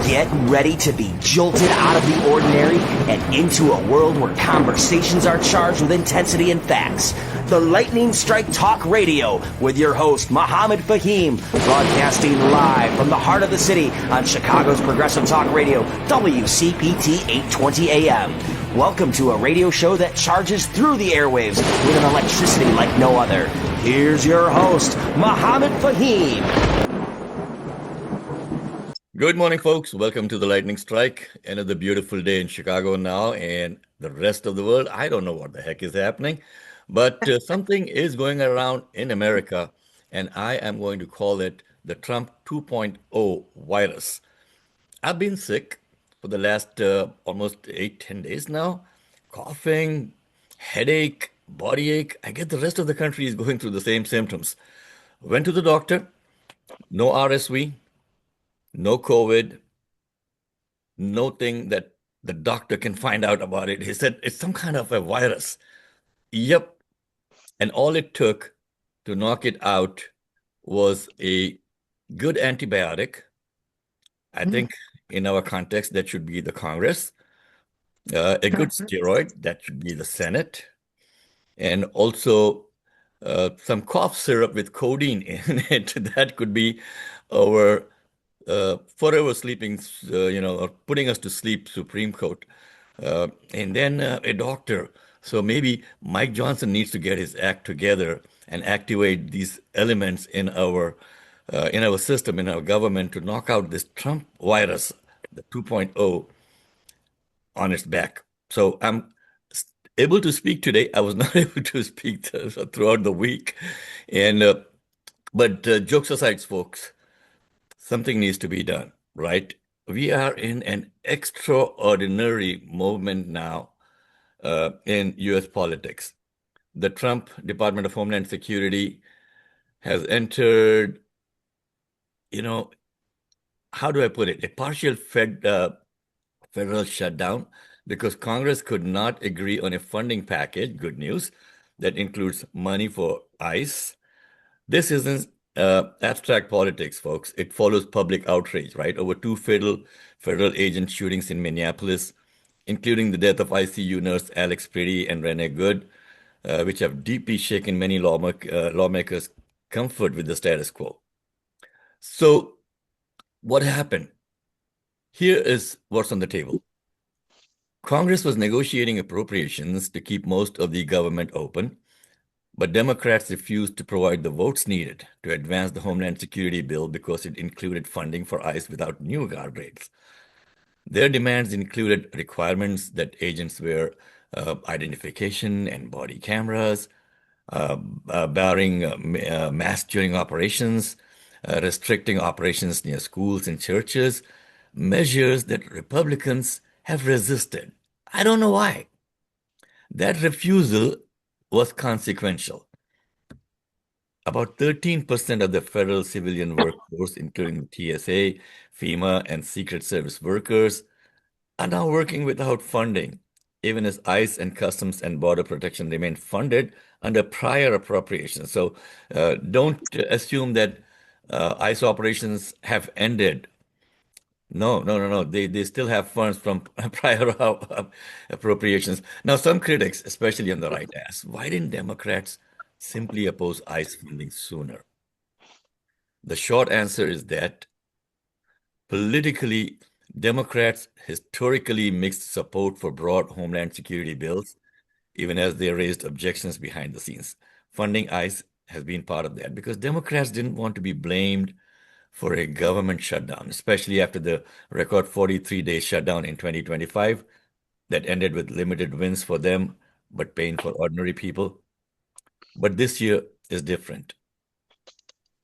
Get ready to be jolted out of the ordinary and into a world where conversations are charged with intensity and facts. The Lightning Strike Talk Radio with your host, Mohammed Fahim, broadcasting live from the heart of the city on Chicago's Progressive Talk Radio, WCPT 820 AM. Welcome to a radio show that charges through the airwaves with an electricity like no other. Here's your host, Mohammed Fahim. Good morning, folks. Welcome to the Lightning Strike. Another beautiful day in Chicago now and the rest of the world. I don't know what the heck is happening, but something is going around in America, and I am going to call it the Trump 2.0 virus. I've been sick for the last almost 8, 10 days now, coughing, headache, body ache. I guess the rest of the country is going through the same symptoms. Went to the doctor, no RSV. No COVID, nothing that the doctor can find out about it. He said it's some kind of a virus. Yep. And all it took to knock it out was a good antibiotic. I think in our context, that should be the Congress. A good steroid, that should be the Senate. And also some cough syrup with codeine in it. That could be our forever sleeping, or putting us to sleep Supreme Court. And then a doctor. So maybe Mike Johnson needs to get his act together and activate these elements in our system, in our government to knock out this Trump virus, the 2.0, on its back. So I'm able to speak today. I was not able to speak throughout the week. And but jokes aside, folks, something needs to be done, right? We are in an extraordinary moment now in U.S. politics. The Trump Department of Homeland Security has entered, how do I put it? A partial federal shutdown because Congress could not agree on a funding package, good news, that includes money for ICE. This isn't abstract politics, folks. It follows public outrage, right? Over two federal agent shootings in Minneapolis, including the death of ICU nurse Alex Pretty and Renee Good, which have deeply shaken many lawmakers' comfort with the status quo. So what happened? Here is what's on the table. Congress was negotiating appropriations to keep most of the government open, but Democrats refused to provide the votes needed to advance the Homeland Security bill because it included funding for ICE without new guardrails. Their demands included requirements that agents wear identification and body cameras, barring masks during operations, restricting operations near schools and churches, measures that Republicans have resisted. I don't know why. That refusal was consequential. About 13% of the federal civilian workforce, including TSA, FEMA, and Secret Service workers, are now working without funding, even as ICE and Customs and Border Protection remain funded under prior appropriations. So don't assume that ICE operations have ended. No. They still have funds from prior appropriations. Now, some critics, especially on the right, ask, why didn't Democrats simply oppose ICE funding sooner? The short answer is that politically, Democrats historically mixed support for broad Homeland Security bills, even as they raised objections behind the scenes. Funding ICE has been part of that because Democrats didn't want to be blamed for a government shutdown, especially after the record 43-day shutdown in 2025 that ended with limited wins for them, but pain for ordinary people. But this year is different.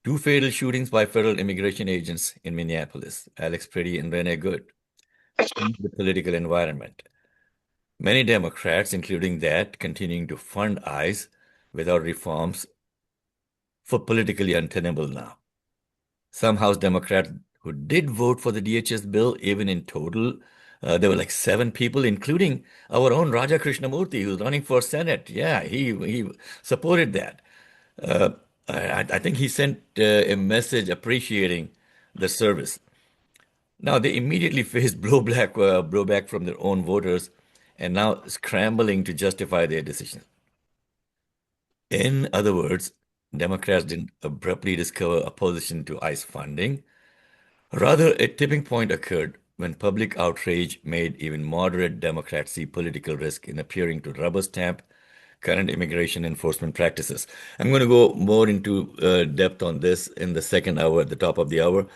Two fatal shootings by federal immigration agents in Minneapolis, Alex Pretty and Renee Good, changed the political environment. Many Democrats, including that, continuing to fund ICE without reforms, for politically untenable now. Some House Democrats who did vote for the DHS bill, even in total, there were like 7 people, including our own Raja Krishnamurthy, who's running for Senate. Yeah, he supported that. I think he sent a message appreciating the service. Now they immediately faced blowback from their own voters, and now scrambling to justify their decision. In other words, Democrats didn't abruptly discover opposition to ICE funding. Rather, a tipping point occurred when public outrage made even moderate Democrats see political risk in appearing to rubber stamp current immigration enforcement practices. I'm going to go more into depth on this in the second hour, at the top of the hour.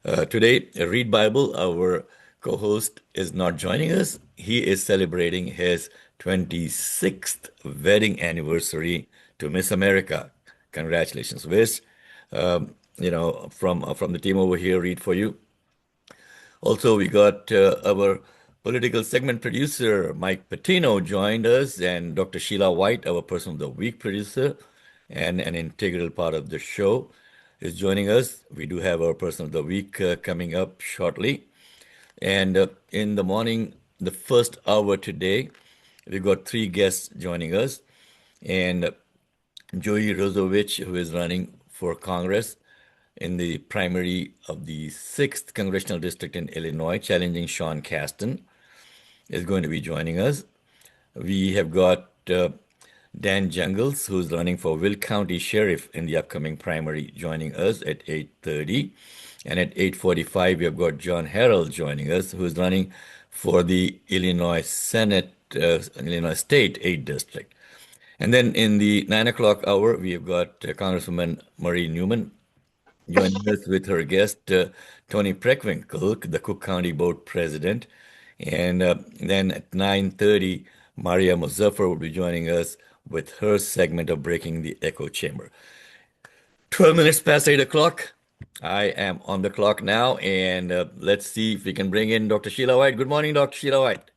Today, Read Bible, our co host, is not joining us. He is celebrating his 26th wedding anniversary to Miss America. Congratulations, Wiz. From the team over here, read for you. Also, we got our political segment producer, Mike Patino, joined us, and Dr. Sheila White, our Person of the Week producer, and an integral part of the show, is joining us. We do have our Person of the Week coming up shortly. And in the morning, the first hour today, we got three guests joining us. And Joey Ruzevich, who is running for Congress in the primary of the 6th Congressional District in Illinois, challenging Sean Casten, is going to be joining us. We have got Dan Jungles, who's running for Will County Sheriff in the upcoming primary, joining us at 8:30. And at 8:45, we have got John Harrell joining us, who's running for the Illinois Senate, Illinois State 8th District. And then in the 9 o'clock hour, we have got Congresswoman Newman joining us with her guest, Toni Preckwinkle, the Cook County Board President. And then at 9:30, Maaria Mozaffar will be joining us with her segment of Breaking the Echo Chamber. 12 minutes past 8 o'clock. I am on the clock now, and let's see if we can bring in Dr. Sheila White. Good morning, Dr. Sheila White.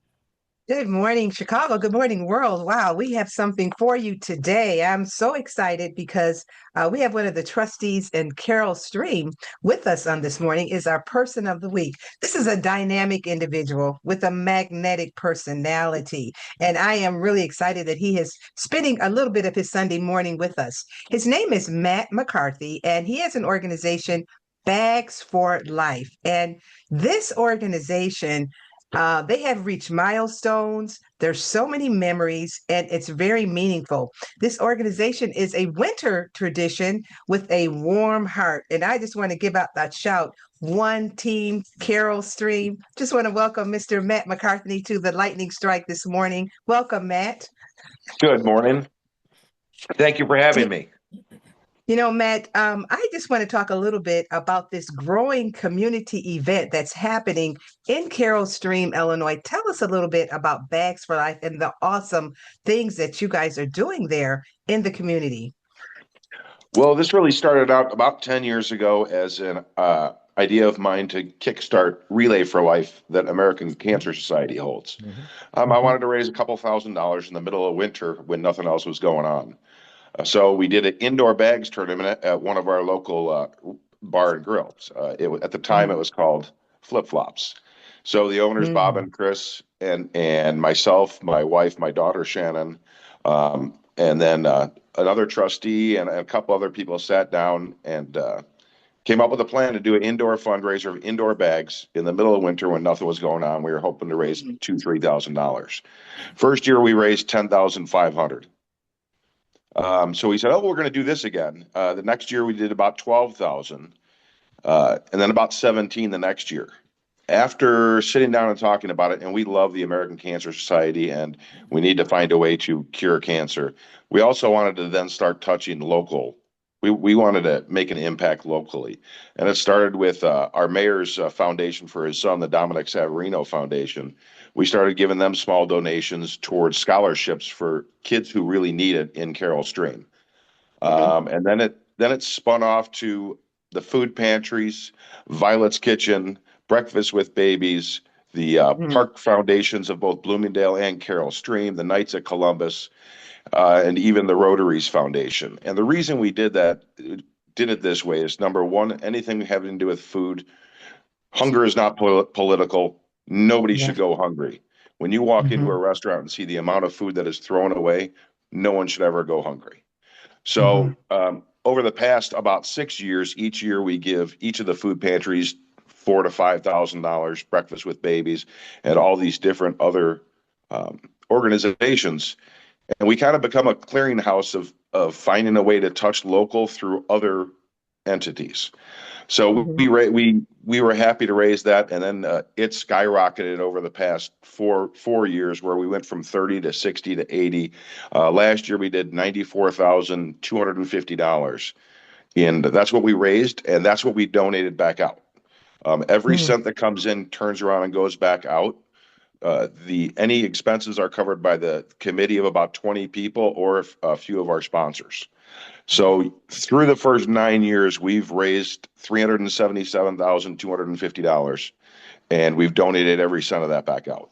Good morning, Chicago. Good morning, world. Wow, we have something for you today. I'm so excited because we have one of the trustees in Carol Stream with us on this morning is our person of the week. This is a dynamic individual with a magnetic personality. And I am really excited that he is spending a little bit of his Sunday morning with us. His name is Matt McCarthy, and he has an organization, Bags for Life. And this organization they have reached milestones. There's so many memories, and it's very meaningful. This organization is a winter tradition with a warm heart. And I just want to give out that shout. One team, Carol Stream. Just want to welcome Mr. Matt McCarthy to the Lightning Strike this morning. Welcome, Matt. Good morning. Thank you for having me. You know, Matt, I just want to talk a little bit about this growing community event that's happening in Carol Stream, Illinois. Tell us a little bit about Bags for Life and the awesome things that you guys are doing there in the community. Well, this really started out about 10 years ago as an idea of mine to kickstart Relay for Life that American Cancer Society holds. I wanted to raise a couple $1,000s in the middle of winter when nothing else was going on. So we did an indoor bags tournament at one of our local bar and grills. At the time, it was called Flip Flops. So the owners, Bob and Chris, and myself, my wife, my daughter Shannon, and then another trustee and a couple other people sat down and came up with a plan to do an indoor fundraiser of indoor bags in the middle of winter when nothing was going on. We were hoping to raise $2,000-3,000. First year we raised $10,500. So we said, oh, we're going to do this again. The next year we did about 12,000, and then about 17 the next year. After sitting down and talking about it, and we love the American Cancer Society, and we need to find a way to cure cancer. We also wanted to then start touching local. We wanted to make an impact locally. And it started with our mayor's foundation for his son, the Dominic Savarino Foundation. We started giving them small donations towards scholarships for kids who really need it in Carol Stream. And then it spun off to the food pantries, Violet's Kitchen, Breakfast with Babies, the park foundations of both Bloomingdale and Carol Stream, the Knights of Columbus, and even the Rotaries Foundation. And the reason we did it this way is, number one, anything having to do with food. Hunger is not political. Nobody should go hungry. When you walk into a restaurant and see the amount of food that is thrown away, no one should ever go hungry. So over the past about 6 years, each year we give each of the food pantries $4,000 to $5,000, Breakfast with Babies, and all these different other organizations. And we kind of become a clearinghouse of finding a way to touch local through other entities. So Mhm. we were happy to raise that, and then it skyrocketed over the past four years, where we went from 30 to 60 to 80. Last year we did $94,250, and that's what we raised, and that's what we donated back out. Every Mm. cent that comes in turns around and goes back out. The any expenses are covered by the committee of about 20 people or a few of our sponsors. So through the first 9 years, we've raised $377,250, and we've donated every cent of that back out.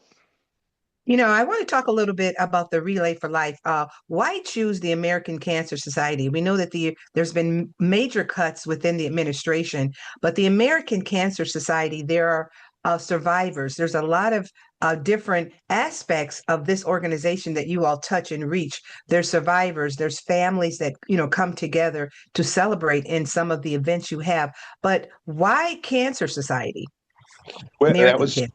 I want to talk a little bit about the Relay for Life. Why choose the American Cancer Society? We know that there's been major cuts within the administration, but the American Cancer Society, there are survivors. There's a lot of different aspects of this organization that you all touch and reach. There's survivors, there's families that, come together to celebrate in some of the events you have. But why Cancer Society? Well, American Cancer.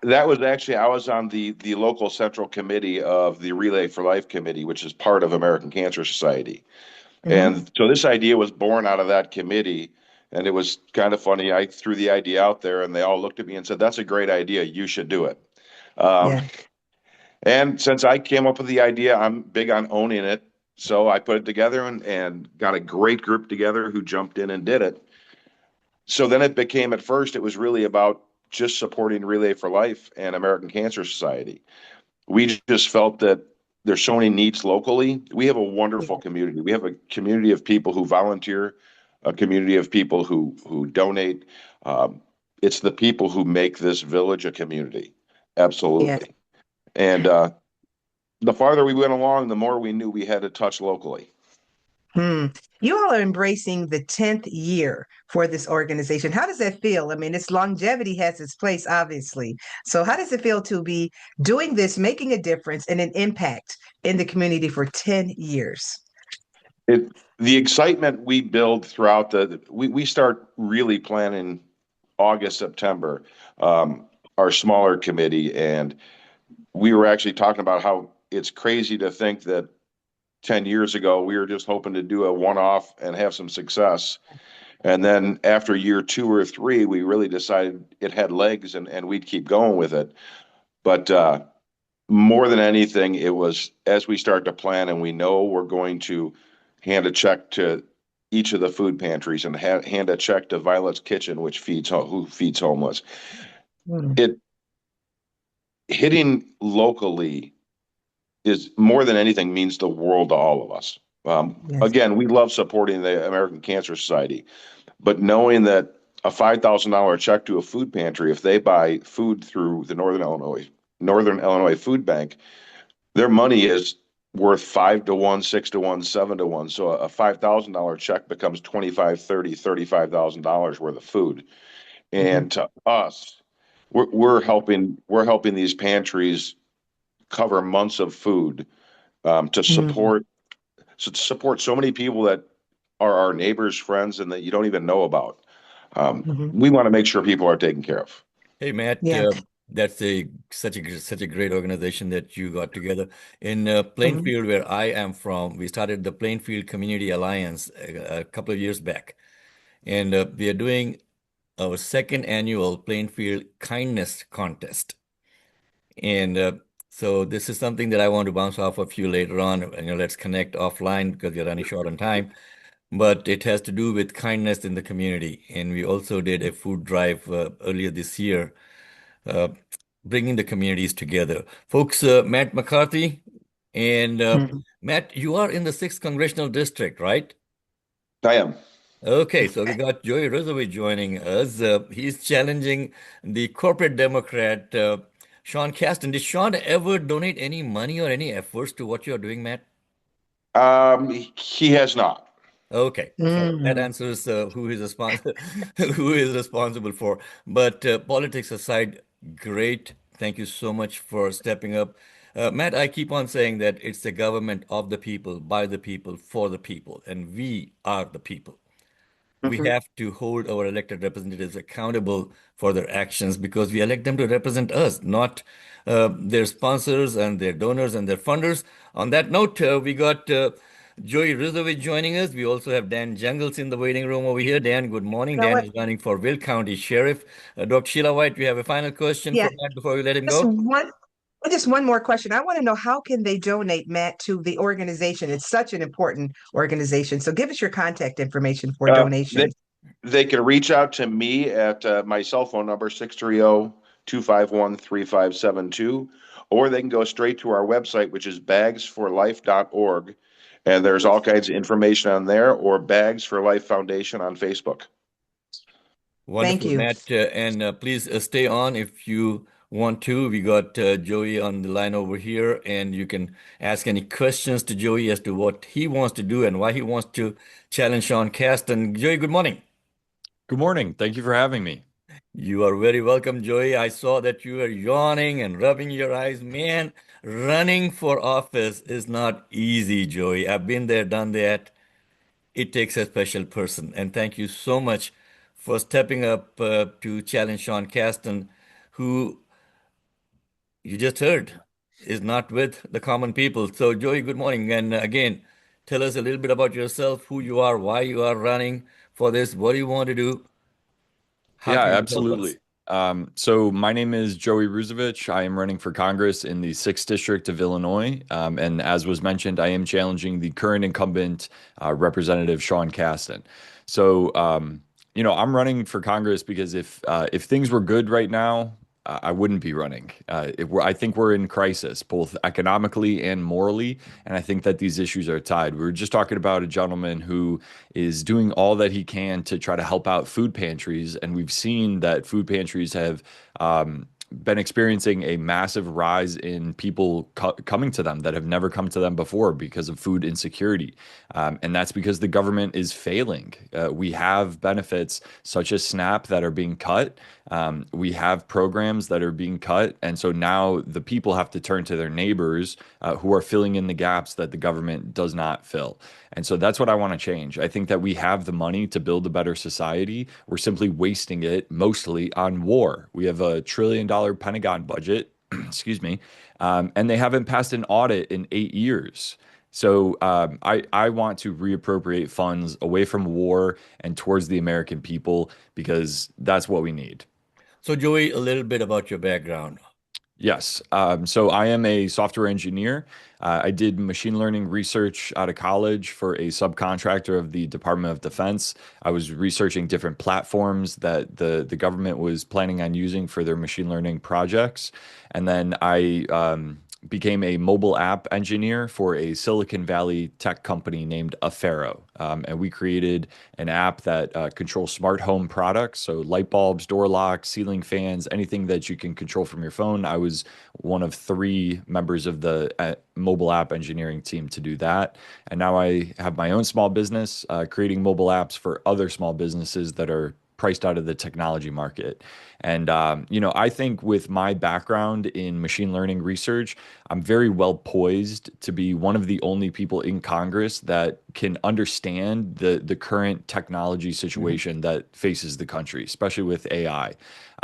that was actually, I was on the local central committee of the Relay for Life committee, which is part of American Cancer Society. Mm-hmm. And so this idea was born out of that committee. And it was kind of funny. I threw the idea out there, and they all looked at me and said, "That's a great idea. You should do it." Um, Yeah. and since I came up with the idea, I'm big on owning it. So I put it together and got a great group together who jumped in and did it. So then it became, at first, it was really about just supporting Relay for Life and American Cancer Society. We just felt that there's so many needs locally. We have a wonderful community. We have a community of people who volunteer, a community of people who donate. It's the people who make this village a community. Yeah. Absolutely. And the farther we went along, the more we knew we had to touch locally. Hmm. You all are embracing the 10th year for this organization. How does that feel? I mean, its longevity has its place, obviously. So, how does it feel to be doing this, making a difference and an impact in the community for 10 years? The excitement we build throughout we start really planning August, September, our smaller committee, and we were actually talking about how it's crazy to think that 10 years ago we were just hoping to do a one-off and have some success. And then after year 2 or 3, we really decided it had legs, and we'd keep going with it. But more than anything, it was as we start to plan and we know we're going to hand a check to each of the food pantries and hand a check to Violet's Kitchen, which who feeds homeless. Hmm. It hitting locally is more than anything means the world to all of us. Yes. Again, we love supporting the American Cancer Society, but knowing that a $5,000 check to a food pantry, if they buy food through the Northern Illinois Food Bank, their money is worth 5 to 1, 6 to 1, 7 to 1. So a $5,000 check becomes 25, 30, $35,000 worth of food. Mhm. And to us, we're helping these pantries cover months of food, to Mhm. support so many people that are our neighbors, friends, and that you don't even know about. Mhm. We want to make sure people are taken care of. Hey, Matt, Yeah. that's such a great organization that you got together in Mhm. Plainfield, where I am from. We started the Plainfield Community Alliance a couple of years back, and we are doing our second annual Plainfield Kindness Contest. And so this is something that I want to bounce off of you later on. And let's connect offline because we're running short on time. But it has to do with kindness in the community. And we also did a food drive earlier this year, uh, bringing the communities together. Folks, Matt McCarthy, and Mhm. Matt, you are in the 6th Congressional District, right? I am. Okay, so we got Joey Ruzevich joining us. He's challenging the corporate Democrat, Sean Casten. Did Sean ever donate any money or any efforts to what you're doing, Matt? He has not. Okay, so that Mhm. answers who is responsible who is responsible for. But politics aside, great. Thank you so much for stepping up. Matt, I keep on saying that it's the government of the people, by the people, for the people, and we are the people. we have to hold our elected representatives accountable for their actions because we elect them to represent us, not their sponsors and their donors and their funders. On that note, we got Joey Ruzevich joining us. We also have Dan Jungles in the waiting room over here. Dan, good morning. You know Dan what? is running for Will County Sheriff. Dr. Sheila White, we have a final question Yeah, for Matt before we let him just go. one just one more question. I want to know how can they donate, Matt, to the organization? It's such an important organization. So give us your contact information for They, donations. they can reach out to me at my cell phone number, 630-251-3572, or they can go straight to our website, which is bagsforlife.org. And there's all kinds of information on there, or Bags for Life Foundation on Facebook. Thank Wonderful, you. Matt. And please stay on if you want to. We got Joey on the line over here, and you can ask any questions to Joey as to what he wants to do and why he wants to challenge Sean Casten. Joey, good morning. Good morning. Thank you for having me. You are very welcome, Joey. I saw that you were yawning and rubbing your eyes. Man, running for office is not easy, Joey. I've been there, done that. It takes a special person. And thank you so much for stepping up to challenge Sean Casten, who you just heard is not with the common people. So, Joey, good morning. And again, tell us a little bit about yourself, who you are, why you are running for this, what do you want to do, how Yeah, can you help us? absolutely. So my name is Joey Ruzevich. I am running for Congress in the 6th District of Illinois. And as was mentioned, I am challenging the current incumbent Representative Sean Casten. So, I'm running for Congress because if things were good right now, I wouldn't be running. I think we're in crisis, both economically and morally, and I think that these issues are tied. We were just talking about a gentleman who is doing all that he can to try to help out food pantries, and we've seen that food pantries have been experiencing a massive rise in people coming to them that have never come to them before because of food insecurity. And that's because the government is failing. We have benefits such as SNAP that are being cut. We have programs that are being cut. And so now the people have to turn to their neighbors who are filling in the gaps that the government does not fill. And so that's what I want to change. I think that we have the money to build a better society. We're simply wasting it mostly on war. We have a $1 trillion Pentagon budget, excuse me, and they haven't passed an audit in 8 years. So I want to reappropriate funds away from war and towards the American people because that's what we need. So, Joey, a little bit about your background. Yes. So I am a software engineer. I did machine learning research out of college for a subcontractor of the Department of Defense. I was researching different platforms that the government was planning on using for their machine learning projects. And then I became a mobile app engineer for a Silicon Valley tech company named Affero. And we created an app that controls smart home products. So light bulbs, door locks, ceiling fans, anything that you can control from your phone. I was one of 3 members of the mobile app engineering team to do that. And now I have my own small business creating mobile apps for other small businesses that are priced out of the technology market. And, I think with my background in machine learning research, I'm very well poised to be one of the only people in Congress that can understand the current technology situation that faces the country, especially with AI.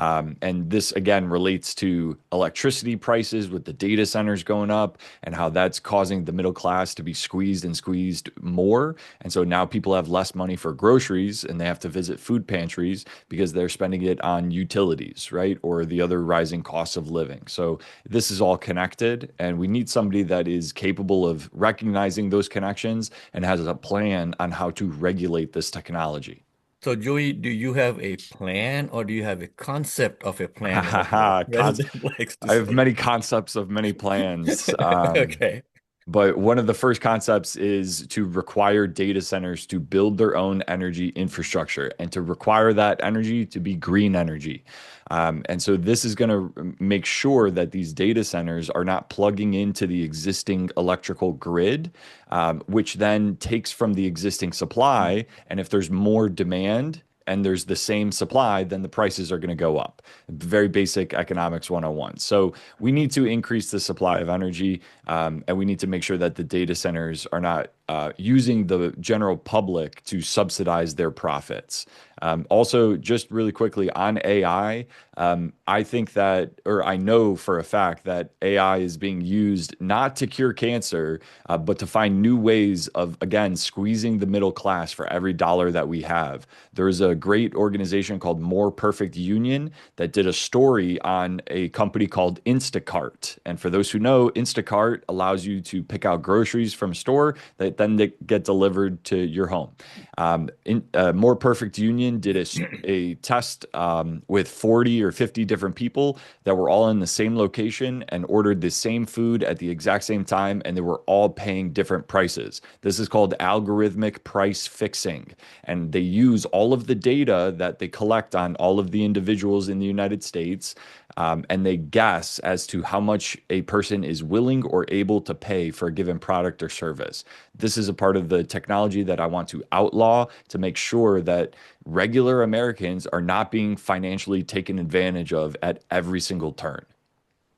And this, again, relates to electricity prices with the data centers going up and how that's causing the middle class to be squeezed and squeezed more. And so now people have less money for groceries and they have to visit food pantries because they're spending it on utilities, right? Or the other rising costs of living. So this is all connected, and we need somebody that is capable of recognizing those connections and has a plan on how to regulate this technology. So, Joey, do you have a plan or do you have a concept of a plan, as the Cons- president likes to I have say? many concepts of many plans. Okay. But one of the first concepts is to require data centers to build their own energy infrastructure and to require that energy to be green energy. And so this is going to make sure that these data centers are not plugging into the existing electrical grid, which then takes from the existing supply. And if there's more demand, and there's the same supply, then the prices are going to go up. Very basic economics 101. So we need to increase the supply of energy, and we need to make sure that the data centers are not using the general public to subsidize their profits. Also, just really quickly on AI, I think that, or I know for a fact that AI is being used not to cure cancer, but to find new ways of, again, squeezing the middle class for every dollar that we have. There's a great organization called More Perfect Union that did a story on a company called Instacart. And for those who know, Instacart allows you to pick out groceries from a store that then they get delivered to your home. More Perfect Union did a test with 40 or 50 different people that were all in the same location and ordered the same food at the exact same time, and they were all paying different prices. This is called algorithmic price fixing, and they use all of the data that they collect on all of the individuals in the United States, and they guess as to how much a person is willing or able to pay for a given product or service. This is a part of the technology that I want to outlaw to make sure that regular Americans are not being financially taken advantage of at every single turn.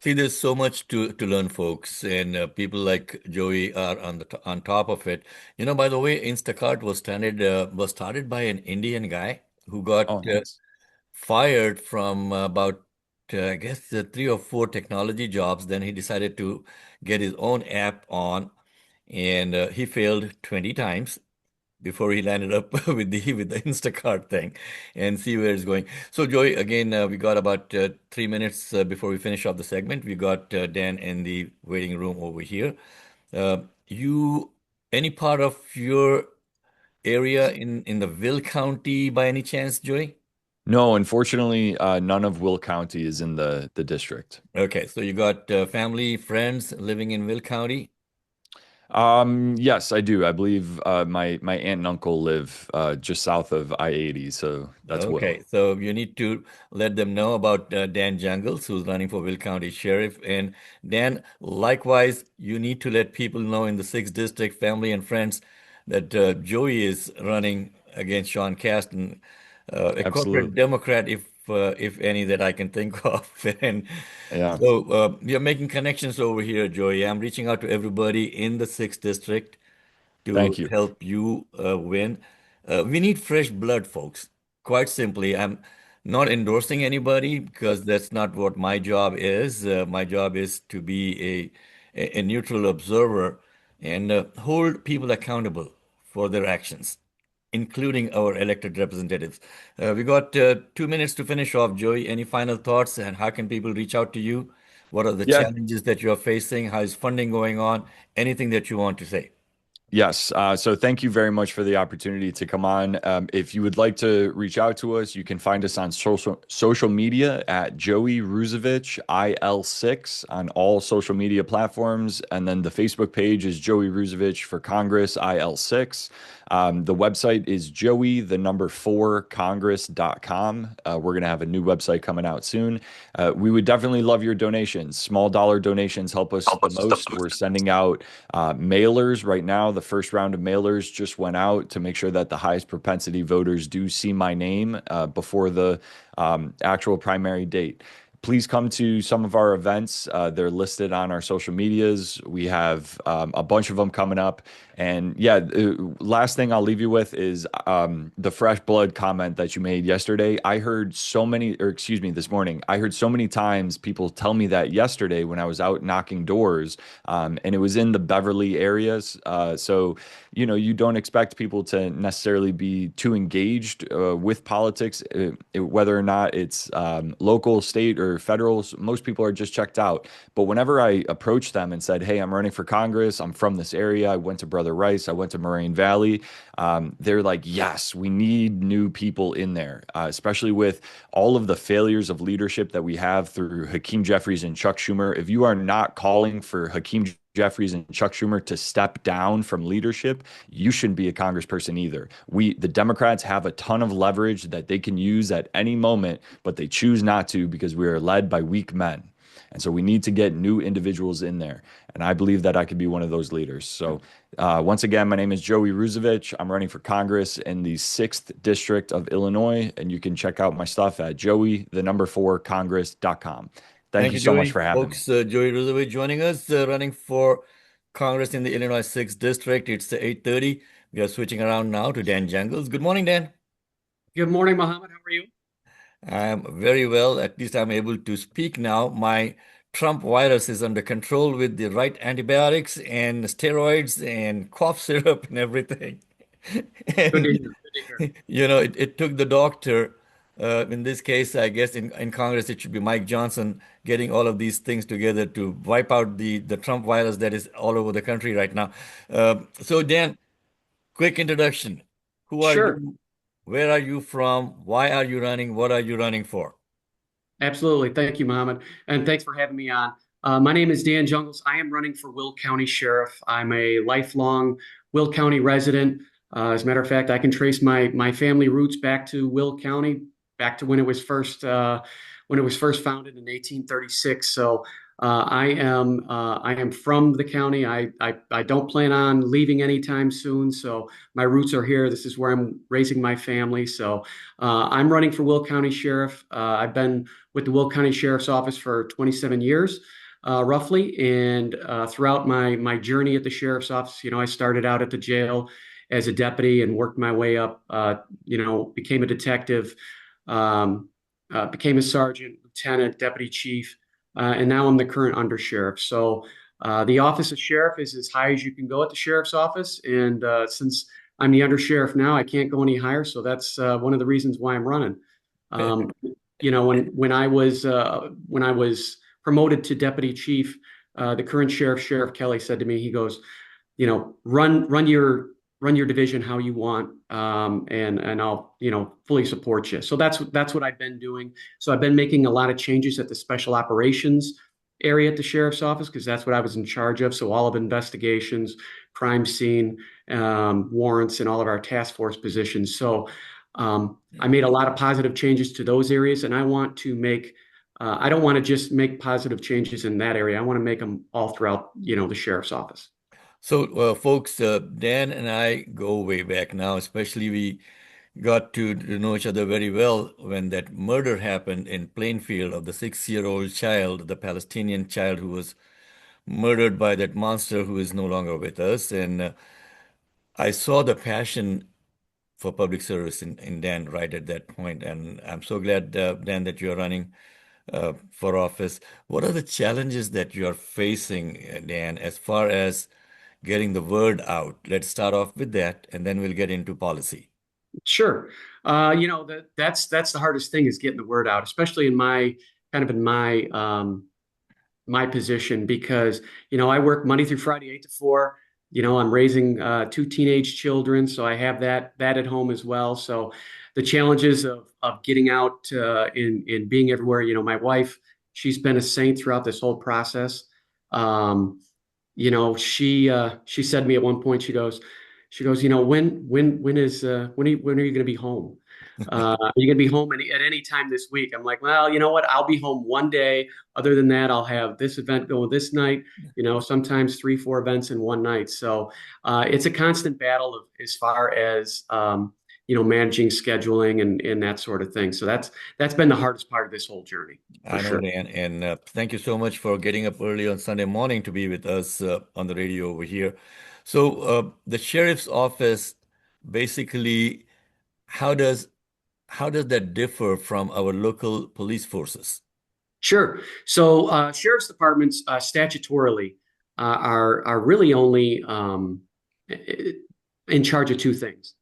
See, there's so much to learn, folks, and people like Joey are on top of it. By the way, Instacart was started by an Indian guy who got Oh, nice. fired from about I guess 3 or 4 technology jobs. Then he decided to get his own app on, and he failed 20 times before he landed up with the Instacart thing, and see where it's going. So, Joey, again, we got about 3 minutes before we finish off the segment. We got Dan in the waiting room over here. You, any part of your area in the Will County by any chance, Joey? No, unfortunately, none of Will County is in the district. Okay, so you got family, friends living in Will County? Yes, I do. I believe my aunt and uncle live just south of I-80, so that's Will. Okay, so you need to let them know about Dan Jungles, who's running for Will County Sheriff. And Dan, likewise, you need to let people know in the 6th District, family and friends, that Joey is running against Sean Casten, a corporate Absolutely. Democrat, if any that I can think of. And Yeah. so we are making connections over here, Joey. I'm reaching out to everybody in the 6th District to Thank you. help you win. We need fresh blood, folks. Quite simply, I'm not endorsing anybody because that's not what my job is. My job is to be a neutral observer and hold people accountable for their actions, including our elected representatives. We got 2 minutes to finish off, Joey. Any final thoughts, and how can people reach out to you? What are the Yeah. challenges that you're facing? How is funding going on? Anything that you want to say? Yes. So thank you very much for the opportunity to come on. If you would like to reach out to us, you can find us on social media at Joey Ruzevich IL6 on all social media platforms. And then the Facebook page is Joey Ruzevich for Congress IL6. The website is joey4congress.com. We're going to have a new website coming out soon. We would definitely love your donations. Small dollar donations help us the most. We're sending out mailers right now. The first round of mailers just went out to make sure that the highest propensity voters do see my name before the actual primary date. Please come to some of our events. They're listed on our social medias. We have a bunch of them coming up. And yeah, last thing I'll leave you with is the fresh blood comment that you made yesterday. I heard so many, or excuse me, this morning, I heard so many times people tell me that yesterday when I was out knocking doors, and it was in the Beverly areas. So, you don't expect people to necessarily be too engaged with politics, whether or not it's local, state, or federal. Most people are just checked out. But whenever I approached them and said, hey, I'm running for Congress, I'm from this area, I went to Brother Rice, I went to Moraine Valley, they're like, yes, we need new people in there, especially with all of the failures of leadership that we have through Hakeem Jeffries and Chuck Schumer. If you are not calling for Hakeem Jeffries and Chuck Schumer to step down from leadership, you shouldn't be a congressperson either. The Democrats have a ton of leverage that they can use at any moment, but they choose not to because we are led by weak men. And so we need to get new individuals in there. And I believe that I could be one of those leaders. So once again, my name is Joey Ruzevich. I'm running for Congress in the 6th District of Illinois. And you can check out my stuff at joey4congress.com. Thank you you, so much Joey. for having me. Folks, Joey Ruzevich joining us, running for Congress in the Illinois 6th District. It's 8:30. We are switching around now to Dan Jungles. Good morning, Dan. Good morning, Mohammed. How are you? I'm very well. At least I'm able to speak now. My Trump virus is under control with the right antibiotics and steroids and cough syrup and everything. Good to And, hear. Good to hear. it took the doctor, in this case, I guess in Congress, it should be Mike Johnson getting all of these things together to wipe out the Trump virus that is all over the country right now. So, Dan, quick introduction. Who are Sure. you? Where are you from? Why are you running? What are you running for? Absolutely. Thank you, Mohammed. And thanks for having me on. My name is Dan Jungles. I am running for Will County Sheriff. I'm a lifelong Will County resident. As a matter of fact, I can trace my family roots back to Will County, back to when it was first founded in 1836. So I am from the county. I don't plan on leaving anytime soon. So my roots are here. This is where I'm raising my family. So I'm running for Will County Sheriff. I've been with the Will County Sheriff's Office for 27 years, roughly. And throughout my journey at the Sheriff's Office, I started out at the jail as a deputy and worked my way up, became a detective, became a sergeant, lieutenant, deputy chief, and now I'm the current undersheriff. So the office of sheriff is as high as you can go at the sheriff's office. And since I'm the undersheriff now, I can't go any higher. So that's one of the reasons why I'm running. When I was promoted to deputy chief, the current Sheriff Kelly, said to me, he goes, run your division how you want, and I'll fully support you. So that's what I've been doing. So I've been making a lot of changes at the special operations area at the sheriff's office, because that's what I was in charge of. So all of investigations, crime scene, warrants, and all of our task force positions. So I made a lot of positive changes to those areas, and I want to make. I don't want to just make positive changes in that area. I want to make them all throughout, the sheriff's office. So, folks, Dan and I go way back now, especially we got to know each other very well when that murder happened in Plainfield of the 6-year-old child, the Palestinian child who was murdered by that monster who is no longer with us. And I saw the passion for public service in Dan right at that point. And I'm so glad, Dan, that you're running for office. What are the challenges that you're facing, Dan, as far as getting the word out? Let's start off with that, and then we'll get into policy. Sure. That's the hardest thing, is getting the word out, especially in my my position, because I work Monday through Friday, 8 to 4. I'm raising 2 teenage children, so I have that at home as well. So the challenges of getting out and being everywhere. My wife, she's been a saint throughout this whole process. She said to me at one point, she goes, when are you going to be home? Are you going to be home at any time this week? I'm like, well, you know what? I'll be home one day. Other than that, I'll have this event going this night, sometimes 3, 4 events in one night. So it's a constant battle as far as, managing scheduling and that sort of thing. So that's been the hardest part of this whole journey. I know, sure. Dan, and thank you so much for getting up early on Sunday morning to be with us on the radio over here. So the sheriff's office, basically, how does that differ from our local police forces? Sure. So sheriff's departments statutorily are really only in charge of 2 things: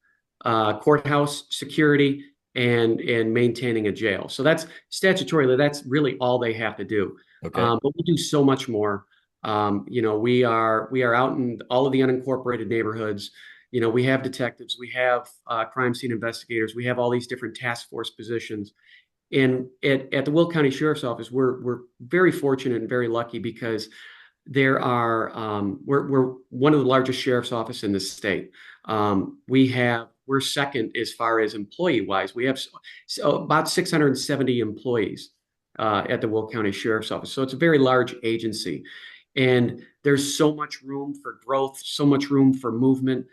courthouse security and maintaining a jail. So that's statutorily, that's really all they have to do. Okay. But we do so much more. We are out in all of the unincorporated neighborhoods. We have detectives, we have crime scene investigators, we have all these different task force positions. And at the Will County Sheriff's Office, we're very fortunate and very lucky, because there are we're one of the largest sheriff's office in the state. We're second as far as employee wise. We have about 670 employees at the Will County Sheriff's Office. So it's a very large agency, and there's so much room for growth, so much room for movement.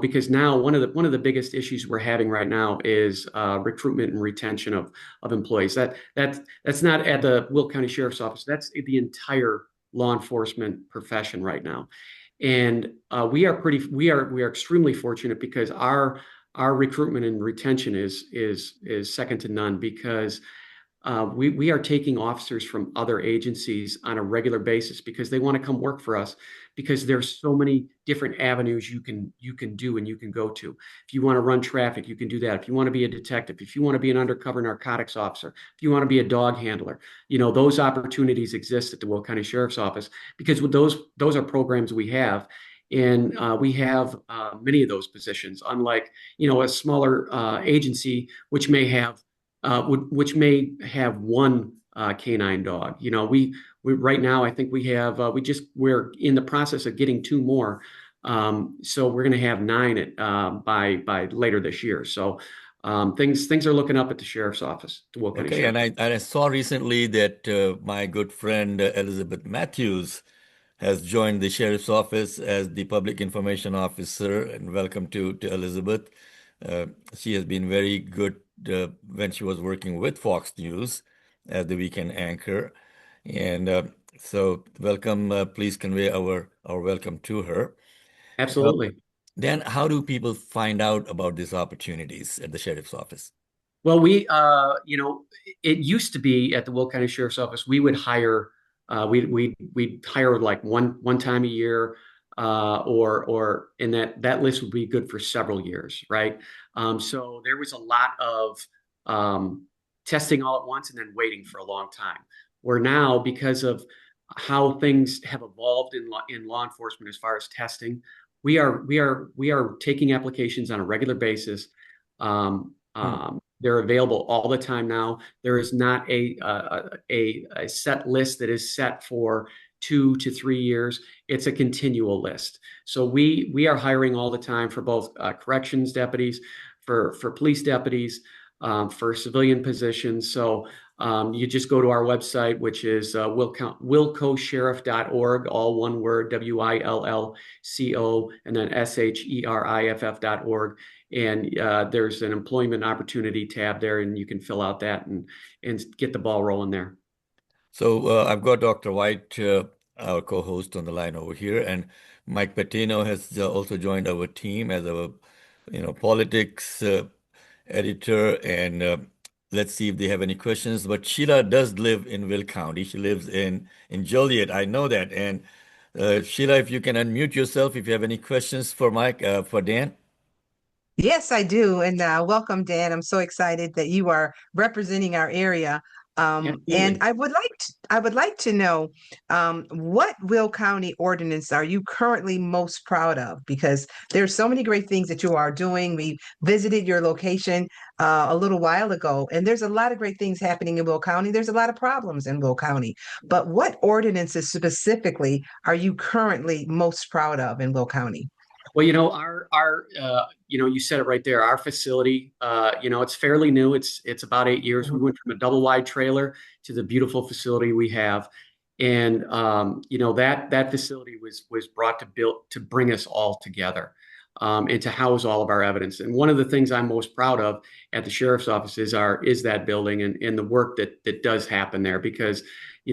Because now one of the biggest issues we're having right now is recruitment and retention of employees. That's not at the Will County Sheriff's Office. That's the entire law enforcement profession right now. And we are extremely fortunate because our recruitment and retention is second to none, because we are taking officers from other agencies on a regular basis because they want to come work for us, because there's so many different avenues you can do and you can go to. If you want to run traffic, you can do that. If you want to be a detective, if you want to be an undercover narcotics officer, if you want to be a dog handler, those opportunities exist at the Will County Sheriff's Office, because with those are programs we have. And we have many of those positions, unlike, a smaller agency, which may have one canine dog. We right now, I think we have we're in the process of getting 2 more. So we're going to have 9 by later this year. So things are looking up at the sheriff's office, the Will County Sheriff. And I saw recently that my good friend Elizabeth Matthews has joined the sheriff's office as the public information officer. And welcome to Elizabeth. She has been very good when she was working with Fox News as the weekend anchor. And so welcome, please convey our welcome to her. Absolutely. Dan, how do people find out about these opportunities at the sheriff's office? Well, it used to be at the Will County Sheriff's Office, we would hire, we'd hire like one time a year, and that list would be good for several years, right? So there was a lot of testing all at once and then waiting for a long time. Where now, because of how things have evolved in law enforcement as far as testing, we are taking applications on a regular basis. They're available all the time now. There is not a set list that is set for 2 to 3 years. It's a continual list. So we are hiring all the time for both corrections deputies, for police deputies, for civilian positions. So you just go to our website, which is willcosheriff.org, all one word, WILLCO, and then SHERIFF.org. And there's an employment opportunity tab there, and you can fill out that and get the ball rolling there. So I've got Dr. White, our co-host, on the line over here, and Mike Patino has also joined our team as our, politics editor. And let's see if they have any questions. But Sheila does live in Will County. She lives in Joliet. I know that. And Sheila, if you can unmute yourself, if you have any questions for Mike, for Dan. Yes, I do. And welcome, Dan. I'm so excited that you are representing our area. And I would like to know what Will County ordinance are you currently most proud of? Because there's so many great things that you are doing. We visited your location a little while ago, and there's a lot of great things happening in Will County. There's a lot of problems in Will County. But what ordinances specifically are you currently most proud of in Will County? Well, you said it right there. Our facility, it's fairly new. It's about 8 years. We went from a double wide trailer to the beautiful facility we have. And, that facility was brought to bring us all together, and to house all of our evidence. And one of the things I'm most proud of at the sheriff's office is that building and the work that does happen there, because,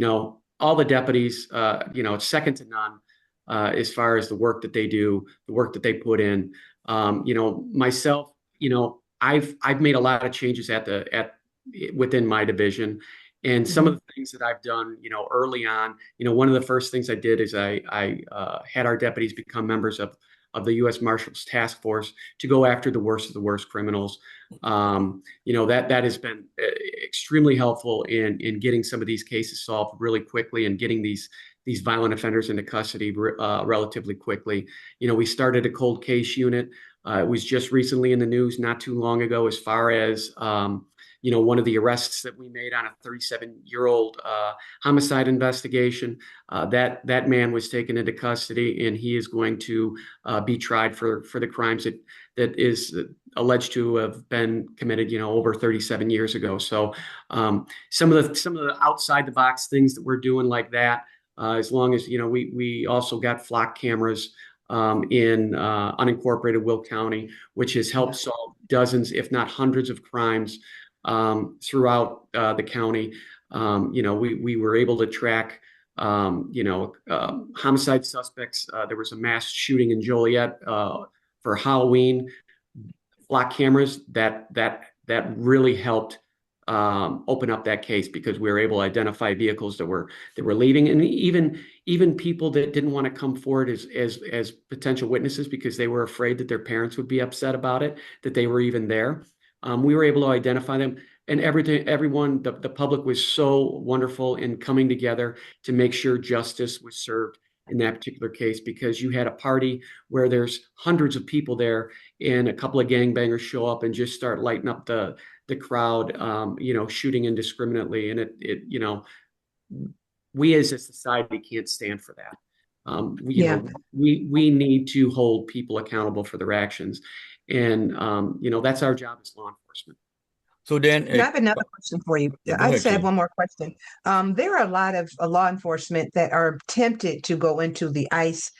all the deputies, it's second to none. As far as the work that they do, the work that they put in, myself, I've made a lot of changes within my division, and some of the things that I've done, early on, one of the first things I did is I had our deputies become members of the U.S. Marshals Task Force to go after the worst of the worst criminals. That has been extremely helpful in getting some of these cases solved really quickly and getting these violent offenders into custody relatively quickly. We started a cold case unit. It was just recently in the news not too long ago, as far as one of the arrests that we made on a 37-year-old homicide investigation. That man was taken into custody, and he is going to be tried for the crimes that is alleged to have been committed, over 37 years ago. So some of the outside the box things that we're doing like that. As long as, we also got flock cameras in unincorporated Will County, which has helped solve dozens, if not hundreds, of crimes throughout the county. We were able to track homicide suspects. There was a mass shooting in Joliet for Halloween. Block cameras that really helped open up that case, because we were able to identify vehicles that were leaving, and even people that didn't want to come forward as potential witnesses because they were afraid that their parents would be upset about it, that they were even there. We were able to identify them, and everyone, the public was so wonderful in coming together to make sure justice was served in that particular case, because you had a party where there's hundreds of people there and a couple of gangbangers show up and just start lighting up the crowd, shooting indiscriminately. And we as a society can't stand for that. We need to hold people accountable for their actions. And, that's our job as law enforcement. So then, I have another question for you. I just have one more question. There are a lot of law enforcement that are tempted to go into the ICE,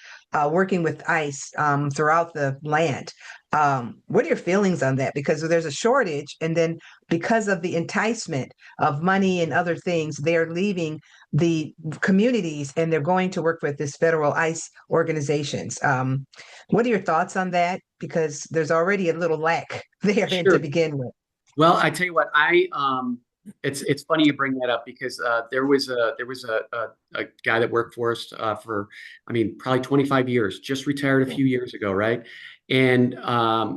working with ICE throughout the land. What are your feelings on that? Because there's a shortage, and then because of the enticement of money and other things, they're leaving the communities and they're going to work with this federal ICE organizations. What are your thoughts on that? Because there's already a little lack there to begin with. Well, I tell you what, it's funny you bring that up, because there was a guy that worked for us for probably 25 years, just retired a few years ago, right? And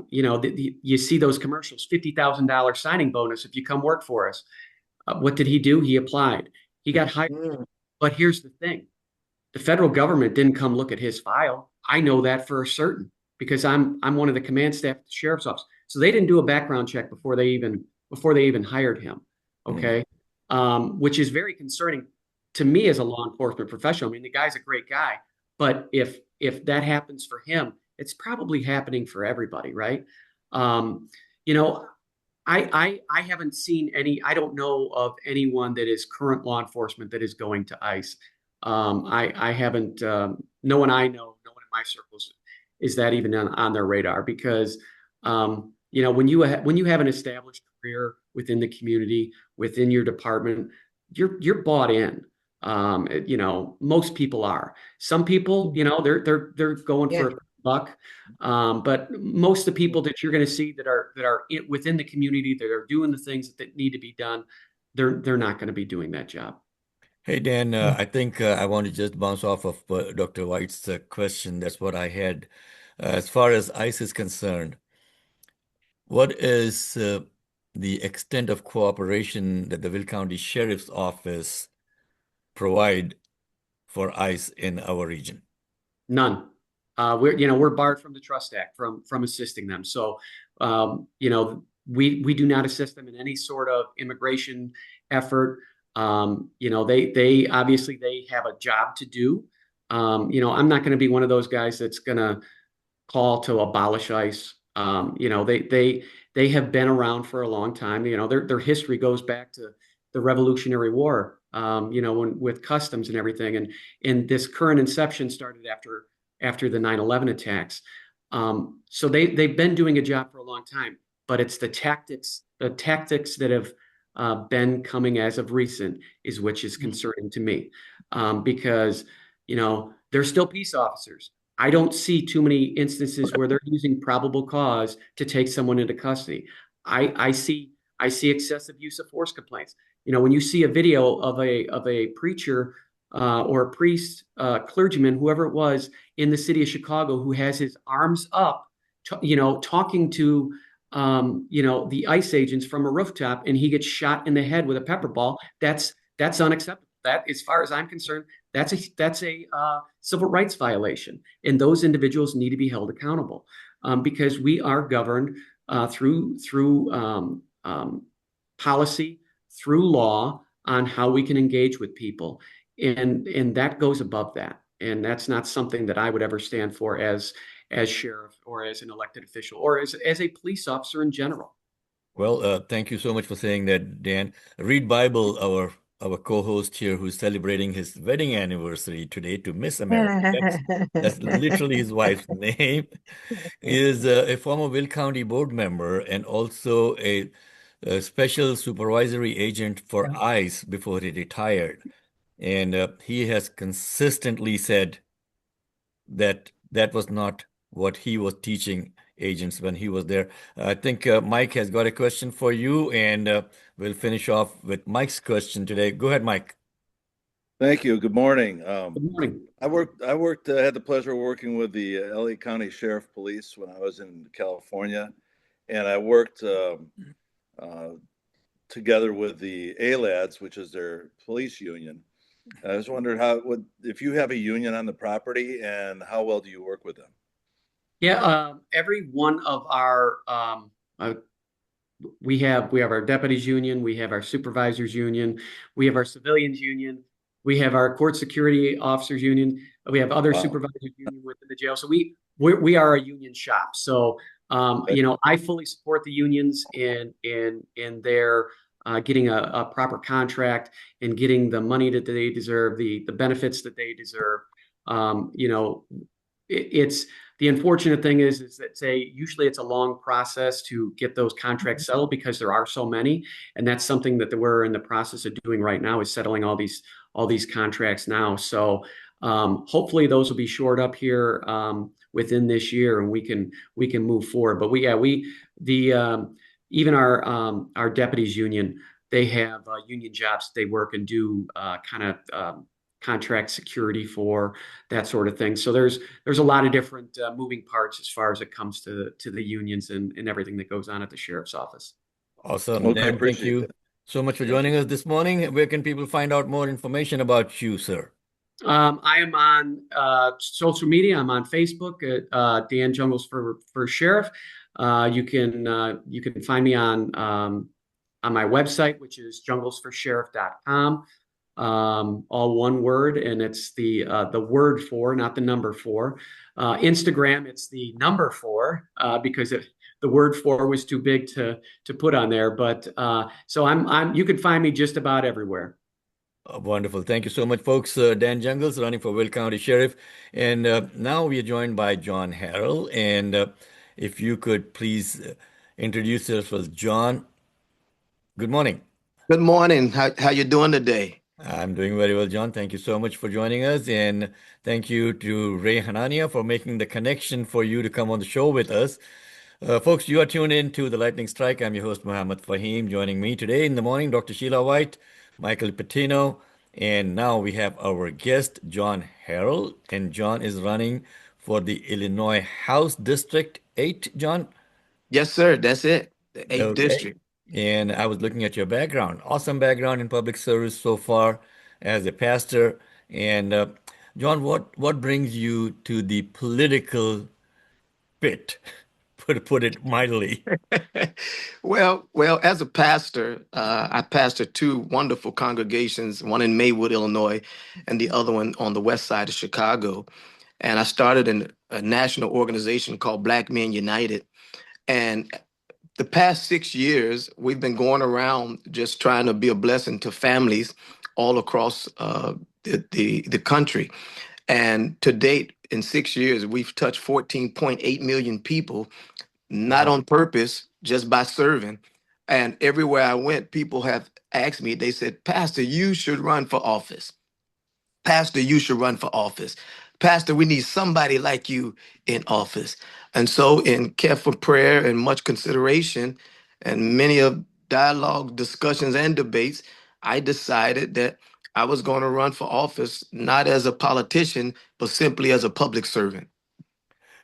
you see those commercials, $50,000 signing bonus if you come work for us. What did he do? He applied. He got hired. But here's the thing: the federal government didn't come look at his file. I know that for certain, because I'm one of the command staff at the sheriff's office. So they didn't do a background check before they even hired him. Okay. Which is very concerning to me as a law enforcement professional. The guy's a great guy, but if that happens for him, it's probably happening for everybody, right? I haven't seen I don't know of anyone that is current law enforcement that is going to ICE. I haven't, no one I know, no one in my circles is that even on their radar, because, when you have an established career within the community, within your department, you're bought in. Most people are. Some people, they're going for a buck. But most of the people that you're going to see that are within the community, that are doing the things that need to be done, they're not going to be doing that job. Hey, Dan, I think I want to just bounce off of Dr. White's question. That's what I had. As far as ICE is concerned, what is the extent of cooperation that the Will County Sheriff's Office provide for ICE in our region? None. We're barred from the Trust Act from assisting them. So, we do not assist them in any sort of immigration effort. They obviously they have a job to do. I'm not going to be one of those guys that's going to call to abolish ICE. They have been around for a long time. Their history goes back to the Revolutionary War. With customs and everything, and this current inception started after the 9/11 attacks. So they've been doing a job for a long time, but it's the tactics that have been coming as of recent which is concerning to me, because they're still peace officers. I don't see too many instances where they're using probable cause to take someone into custody. I see excessive use of force complaints. When you see a video of a preacher or a priest, clergyman, whoever it was in the city of Chicago, who has his arms up, talking to the ICE agents from a rooftop, and he gets shot in the head with a pepper ball, that's unacceptable. That, as far as I'm concerned, that's a civil rights violation, and those individuals need to be held accountable, because we are governed through policy, through law, on how we can engage with people, and that goes above that, and that's not something that I would ever stand for as sheriff or as an elected official or as a police officer in general. Well, thank you so much for saying that, Dan. Read Bible, our co-host here, who's celebrating his wedding anniversary today to Miss America. That's literally his wife's name. He is a former Will County board member and also a special supervisory agent for ICE before he retired. and he has consistently said that that was not what he was teaching agents when he was there. I think Mike has got a question for you, and we'll finish off with Mike's question today. Go ahead, Mike. Thank you. Good morning. Good morning. Had the pleasure of working with the LA County Sheriff Police when I was in California, and I worked together with the ALADS, which is their police union. I was wondering if you have a union on the property, and how well do you work with them? Yeah, every one of our we have our deputies union, we have our supervisors union, we have our civilians union, we have our court security officers union, we have other Wow. supervisors union within the jail. So we are a union shop. So I fully support the unions in their getting a proper contract and getting the money that they deserve, the benefits that they deserve. It's the unfortunate thing is that usually it's a long process to get those contracts settled because there are so many, and that's something that we're in the process of doing right now, is settling all these contracts now. So hopefully those will be shored up here within this year, and we can move forward. But even our deputies union, they have union jobs that they work and do kind of contract security for, that sort of thing. So there's a lot of different moving parts as far as it comes to the unions and everything that goes on at the sheriff's office. Awesome. Okay, Dan, thank appreciate you that. so much for joining us this morning. Where can people find out more information about you, sir? I am on social media. I'm on Facebook at Dan Jungles for Sheriff. You can find me on my website, which is junglesforsheriff.com. All one word, and it's the word 4, not the number 4. Instagram, it's the number 4 because the word 4 was too big to put on there. But so you can find me just about everywhere. Wonderful. Thank you so much, folks. Dan Jungles, running for Will County Sheriff. And now we are joined by John Harrell. And if you could please introduce yourself, John. Good morning. Good morning. How you doing today? I'm doing very well, John. Thank you so much for joining us. And thank you to Ray Hanania for making the connection for you to come on the show with us. Folks, you are tuned in to The Lightning Strike. I'm your host, Muhammad Fahim. Joining me today in the morning, Dr. Sheila White, Michael Patino, and now we have our guest, John Harrell. And John is running for the Illinois House District 8, John? Yes, sir. That's it. The 8th Okay. district. And I was looking at your background. Awesome background in public service so far as a pastor. And John, what brings you to the political pit? Put it mildly. Well, as a pastor, I pastor 2 wonderful congregations, one in Maywood, Illinois, and the other one on the west side of Chicago. And I started in a national organization called Black Men United. And the past 6 years, we've been going around just trying to be a blessing to families all across the country. And to date, in 6 years, we've touched 14.8 million people, not on purpose, just by serving. And everywhere I went, people have asked me, they said, Pastor, you should run for office. Pastor, you should run for office. Pastor, we need somebody like you in office. And so, in careful prayer and much consideration, and many of dialogue, discussions, and debates, I decided that I was going to run for office, not as a politician, but simply as a public servant.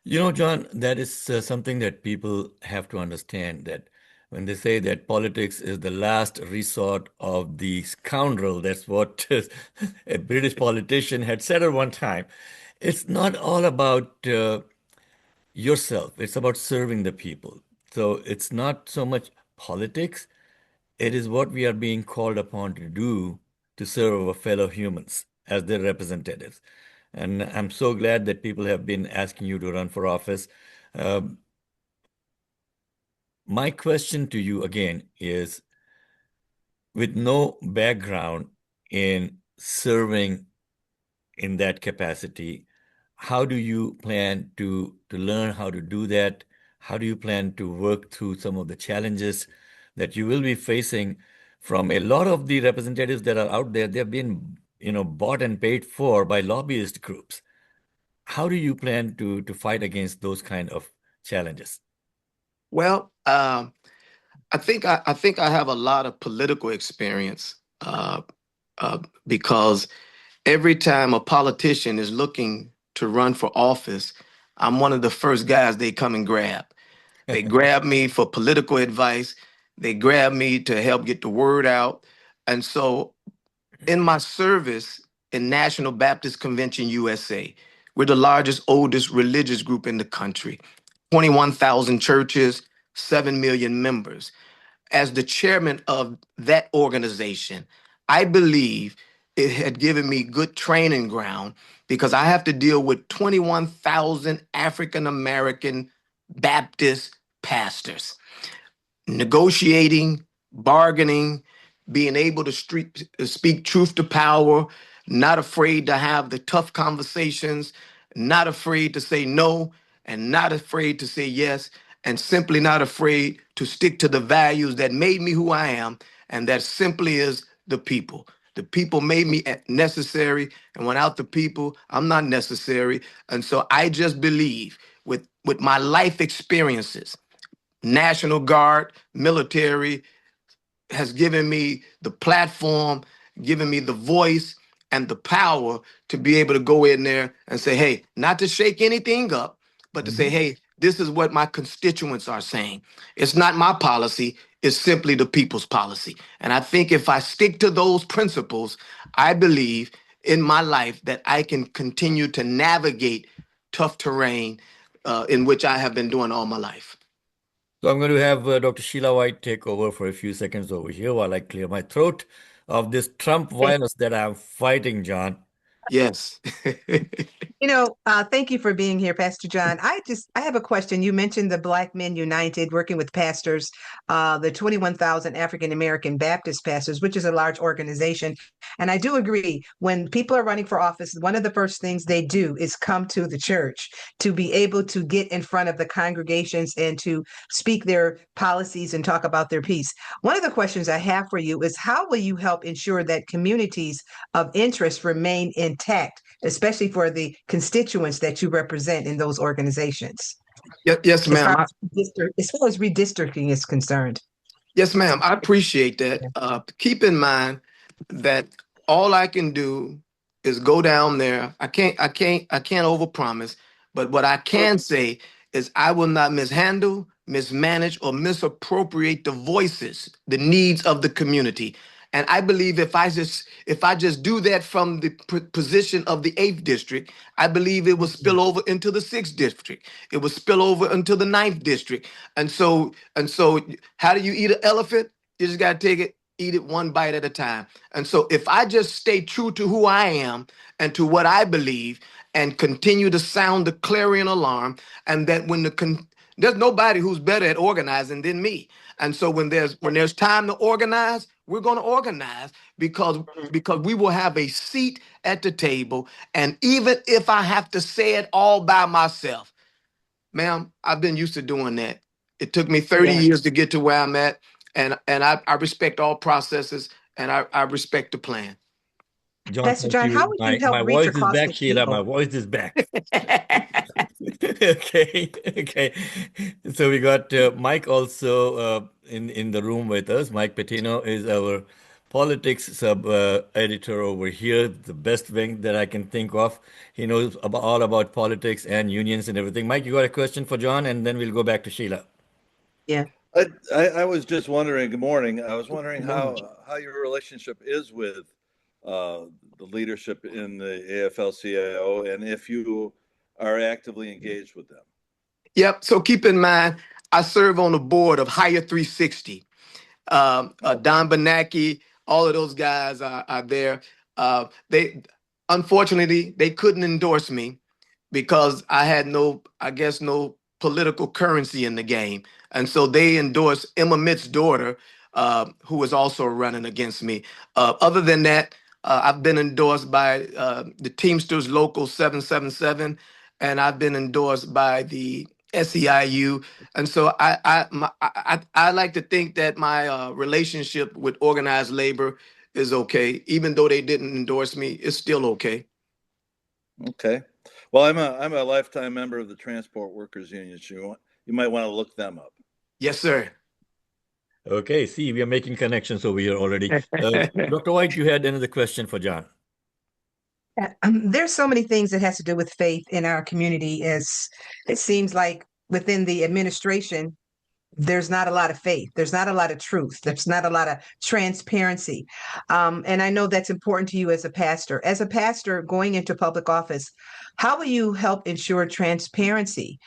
You know, John, that is something that people have to understand, that when they say that politics is the last resort of the scoundrel, that's what a British politician had said at one time. It's not all about yourself, it's about serving the people. So it's not so much politics, it is what we are being called upon to do to serve our fellow humans as their representatives. And I'm so glad that people have been asking you to run for office. My question to you again is, with no background in serving in that capacity, how do you plan to learn how to do that? How do you plan to work through some of the challenges that you will be facing from a lot of the representatives that are out there? They've been bought and paid for by lobbyist groups. How do you plan to fight against those kind of challenges? Well, I think I have a lot of political experience because every time a politician is looking to run for office, I'm one of the first guys they come and grab. They grab me for political advice. They grab me to help get the word out. And so in my service in National Baptist Convention USA, we're the largest, oldest religious group in the country, 21,000 churches, 7 million members. As the chairman of that organization, I believe it had given me good training ground because I have to deal with 21,000 African American Baptist pastors negotiating, bargaining, being able to speak truth to power, not afraid to have the tough conversations, not afraid to say no, and not afraid to say yes, and simply not afraid to stick to the values that made me who I am, and that simply is the people. The people made me necessary, and without the people, I'm not necessary. And so I just believe with my life experiences, National Guard, military, has given me the platform, given me the voice and the power to be able to go in there and say, hey, not to shake anything up, but to say, hey, this is what my constituents are saying. It's not my policy, it's simply the people's policy. And I think if I stick to those principles, I believe in my life that I can continue to navigate tough terrain in which I have been doing all my life. So I'm going to have Dr. Sheila White take over for a few seconds over here while I clear my throat of this Trump virus that I'm fighting, John. Yes. Thank you for being here, Pastor John. I have a question. You mentioned the Black Men United working with pastors, the 21,000 African American Baptist pastors, which is a large organization. And I do agree, when people are running for office, one of the first things they do is come to the church to be able to get in front of the congregations and to speak their policies and talk about their piece. One of the questions I have for you is, how will you help ensure that communities of interest remain intact, especially for the constituents that you represent in those organizations? Yes, ma'am. As far as redistricting is concerned. Yes, ma'am. I appreciate that. Keep in mind that all I can do is go down there. I can't overpromise, but what I can say is I will not mishandle, mismanage, or misappropriate the voices, the needs of the community. And I believe if I just do that from the position of the 8th district, I believe it will spill over into the 6th district. It will spill over into the 9th district. And so how do you eat an elephant? You just got to eat it one bite at a time. And so if I just stay true to who I am and to what I believe and continue to sound the clarion alarm, and that there's nobody who's better at organizing than me. And so when there's time to organize, we're going to organize because we will have a seat at the table. And even if I have to say it all by myself, ma'am, I've been used to doing that. It took me 30 years to get to where I'm at. And I respect all processes, and I respect the plan. John, Pastor John, how would you help my reach voice across is back, the Sheila. people? My voice is back. Okay. So we got Mike also in the room with us. Mike Patino is our politics sub editor over here, the best wing that I can think of. He knows all about politics and unions and everything. Mike, you got a question for John, and then we'll go back to Sheila. Yeah. I was just wondering, good morning. I was wondering how your relationship is with the leadership in the AFL-CIO, and if you are actively engaged with them. Yep. So keep in mind, I serve on the board of Higher 360. Don Bernanke, all of those guys are there. Unfortunately, they couldn't endorse me because I had no political currency in the game. And so they endorsed Emma Mitt's daughter, who was also running against me. Other than that, I've been endorsed by the Teamsters Local 777, and I've been endorsed by the SEIU. And so I like to think that my relationship with organized labor is okay. Even though they didn't endorse me, it's still okay. Okay. Well, I'm a lifetime member of the Transport Workers Union. So you might want to look them up. Yes, sir. Okay, see, we are making connections over here already. Dr. White, you had another question for John. There's so many things that has to do with faith in our community. As it seems like within the administration, there's not a lot of faith. There's not a lot of truth. There's not a lot of transparency. And I know that's important to you as a pastor. As a pastor going into public office, how will you help ensure transparency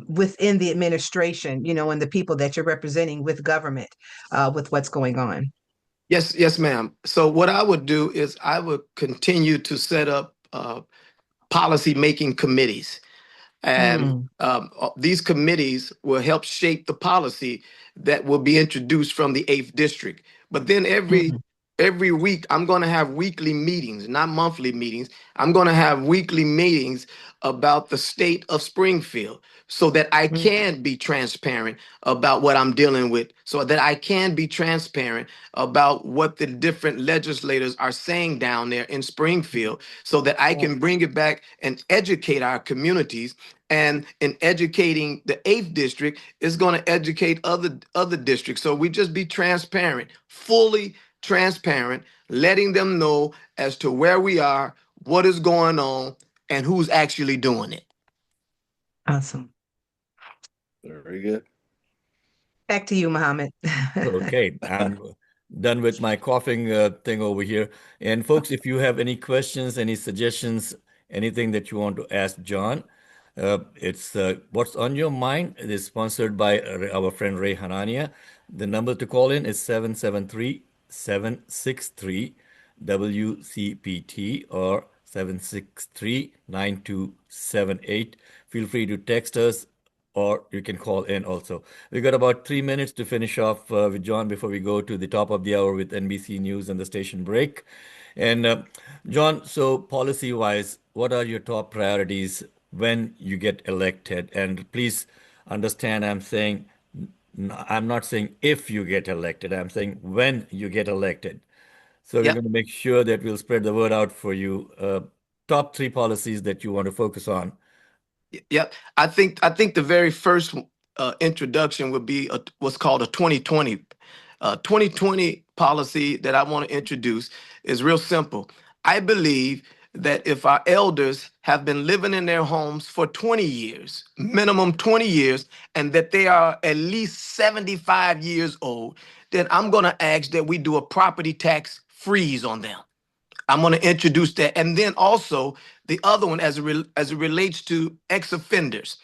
within the administration, and the people that you're representing with government, with what's going on? Yes, ma'am. So what I would do is I would continue to set up policy making committees. And these committees will help shape the policy that will be introduced from the 8th district. But then every week, I'm going to have weekly meetings, not monthly meetings. I'm going to have weekly meetings about the state of Springfield so that I can be transparent about what I'm dealing with, so that I can be transparent about what the different legislators are saying down there in Springfield, so that I can bring it back and educate our communities. And in educating the 8th district is going to educate other districts. So we just be transparent, fully transparent, letting them know as to where we are, what is going on, and who's actually doing it. Awesome. Very good. Back to you, Mohammed. Okay, I'm done with my coughing thing over here. And folks, if you have any questions, any suggestions, anything that you want to ask John, it's What's on Your Mind. It is sponsored by our friend Ray Hanania. The number to call in is 773-763-WCPT or 763-9278. Feel free to text us, or you can call in also. We've got about 3 minutes to finish off with John before we go to the top of the hour with NBC News and the station break. And John, so policy-wise, what are your top priorities when you get elected? And please understand, I'm not saying if you get elected, I'm saying when you get elected. So we're Yep. going to make sure that we'll spread the word out for you. Top 3 policies that you want to focus on. Yep. I think the very first introduction would be what's called a 2020. 2020 policy that I want to introduce is real simple. I believe that if our elders have been living in their homes for 20 years, minimum 20 years, and that they are at least 75 years old, then I'm going to ask that we do a property tax freeze on them. I'm going to introduce that. And then also the other one, as it relates to ex-offenders,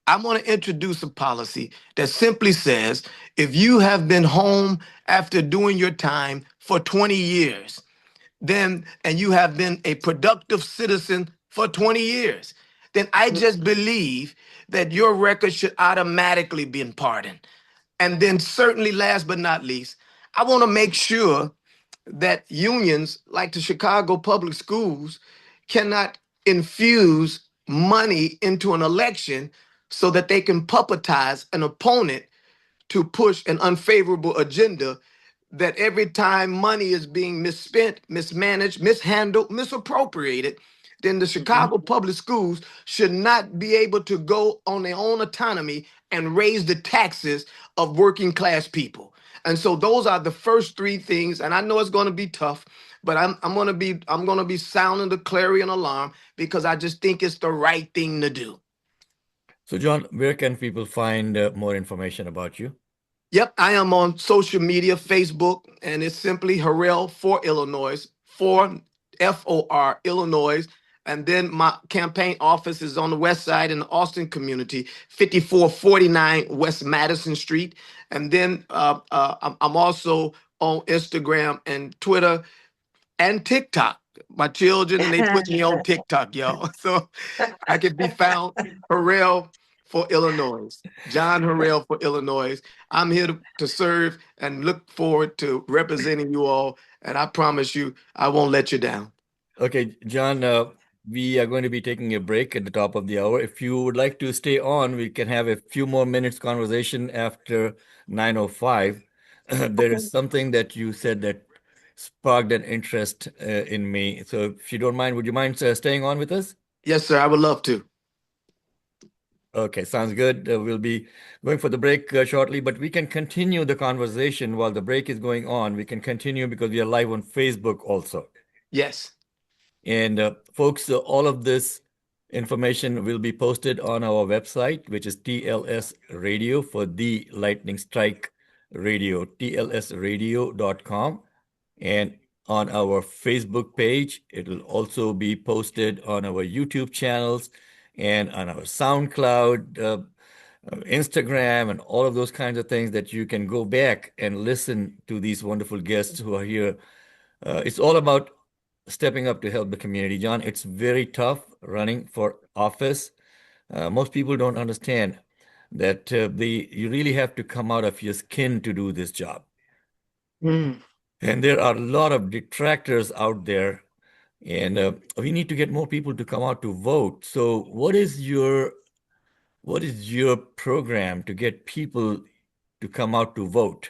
I'm going to introduce a policy that simply says, if you have been home after doing your time for 20 years, then, and you have been a productive citizen for 20 years, then I just believe that your record should automatically be pardoned. And then certainly last but not least, I want to make sure that unions like the Chicago Public Schools cannot infuse money into an election so that they can puppetize an opponent to push an unfavorable agenda, that every time money is being misspent, mismanaged, mishandled, misappropriated, then the Chicago Public Schools should not be able to go on their own autonomy and raise the taxes of working class people. And so those are the first 3 things. And I know it's going to be tough, but I'm going to be sounding the clarion alarm because I just think it's the right thing to do. So John, where can people find more information about you? Yep, I am on social media, Facebook, and it's simply Harrell for Illinois, for FOR Illinois. And then my campaign office is on the west side in the Austin community, 5449 West Madison Street. And then I'm also on Instagram and Twitter and TikTok. My children, and they put me on TikTok, y'all. So I can be found Harrell for Illinois. John Harrell for Illinois. I'm here to serve and look forward to representing you all. And I promise you, I won't let you down. Okay, John, we are going to be taking a break at the top of the hour. If you would like to stay on, we can have a few more minutes conversation after 9:05. There is something that you said that sparked an interest in me. So if you don't mind, would you mind staying on with us? Yes, sir. I would love to. Okay, sounds good. We'll be going for the break shortly, but we can continue the conversation while the break is going on. We can continue because we are live on Facebook also. Yes. And folks, all of this information will be posted on our website, which is TLS Radio for the Lightning Strike Radio, tlsradio.com. And on our Facebook page, it will also be posted on our YouTube channels and on our SoundCloud, Instagram, and all of those kinds of things that you can go back and listen to these wonderful guests who are here. It's all about stepping up to help the community, John. It's very tough running for office. Most people don't understand that you really have to come out of your skin to do this job. Mm. And there are a lot of detractors out there, and we need to get more people to come out to vote. So, what is your program to get people to come out to vote?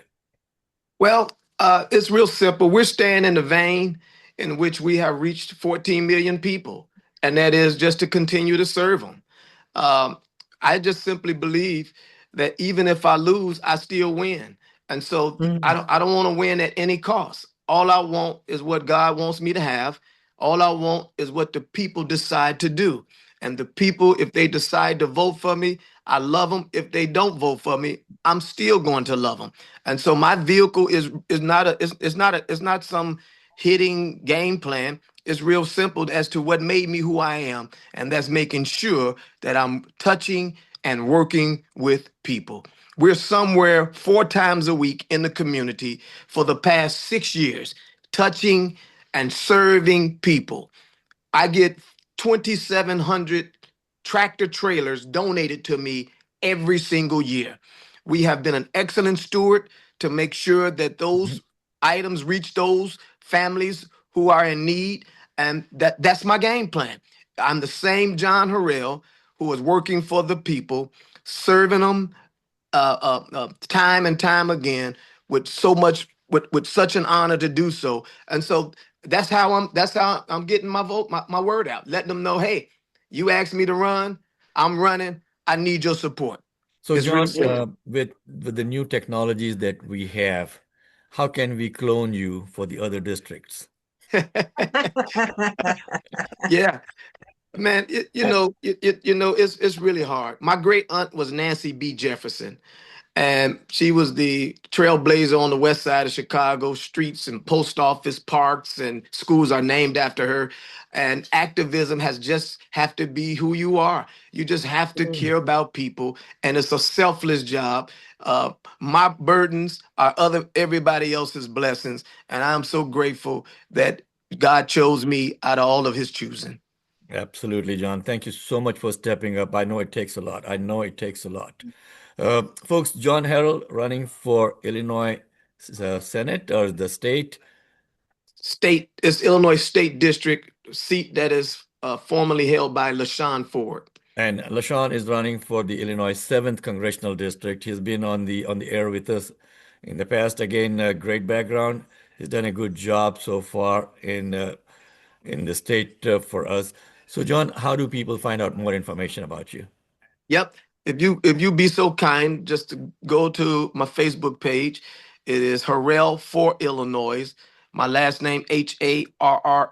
Well, it's real simple. We're staying in the vein in which we have reached 14 million people, and that is just to continue to serve them. I just simply believe that even if I lose, I still win. And so I don't want to win at any cost. All I want is what God wants me to have. All I want is what the people decide to do. And the people, if they decide to vote for me, I love them. If they don't vote for me, I'm still going to love them. And so my vehicle is not some hitting game plan. It's real simple as to what made me who I am, and that's making sure that I'm touching and working with people. We're somewhere 4 times a week in the community for the past 6 years, touching and serving people. I get 2,700 tractor trailers donated to me every single year. We have been an excellent steward to make sure that those items reach those families who are in need, and that's my game plan. I'm the same John Harrell who is working for the people, serving them time and time again with with such an honor to do so. And so that's how I'm getting my word out, letting them know, hey, you asked me to run, I'm running. I need your support. So, It's real John, simple. with the new technologies that we have, how can we clone you for the other districts? Yeah, man. It's really hard. My great aunt was Nancy B. Jefferson. And she was the trailblazer on the west side of Chicago. Streets and post office parks and schools are named after her. And activism has just have to be who you are. You just have to care about people, and it's a selfless job. My burdens are everybody else's blessings, and I'm so grateful that God chose me out of all of His choosing. Absolutely, John. Thank you so much for stepping up. I know it takes a lot. I know it takes a lot. Folks, John Harrell running for Illinois Senate or the state. State is Illinois State District, seat that is formerly held by LaShawn Ford. And LaShawn is running for the Illinois 7th Congressional District. He's been on the air with us in the past. Again, great background. He's done a good job so far in the state for us. So, John, how do people find out more information about you? Yep. If you be so kind, just to go to my Facebook page. It is Harrell for Illinois. My last name Harrell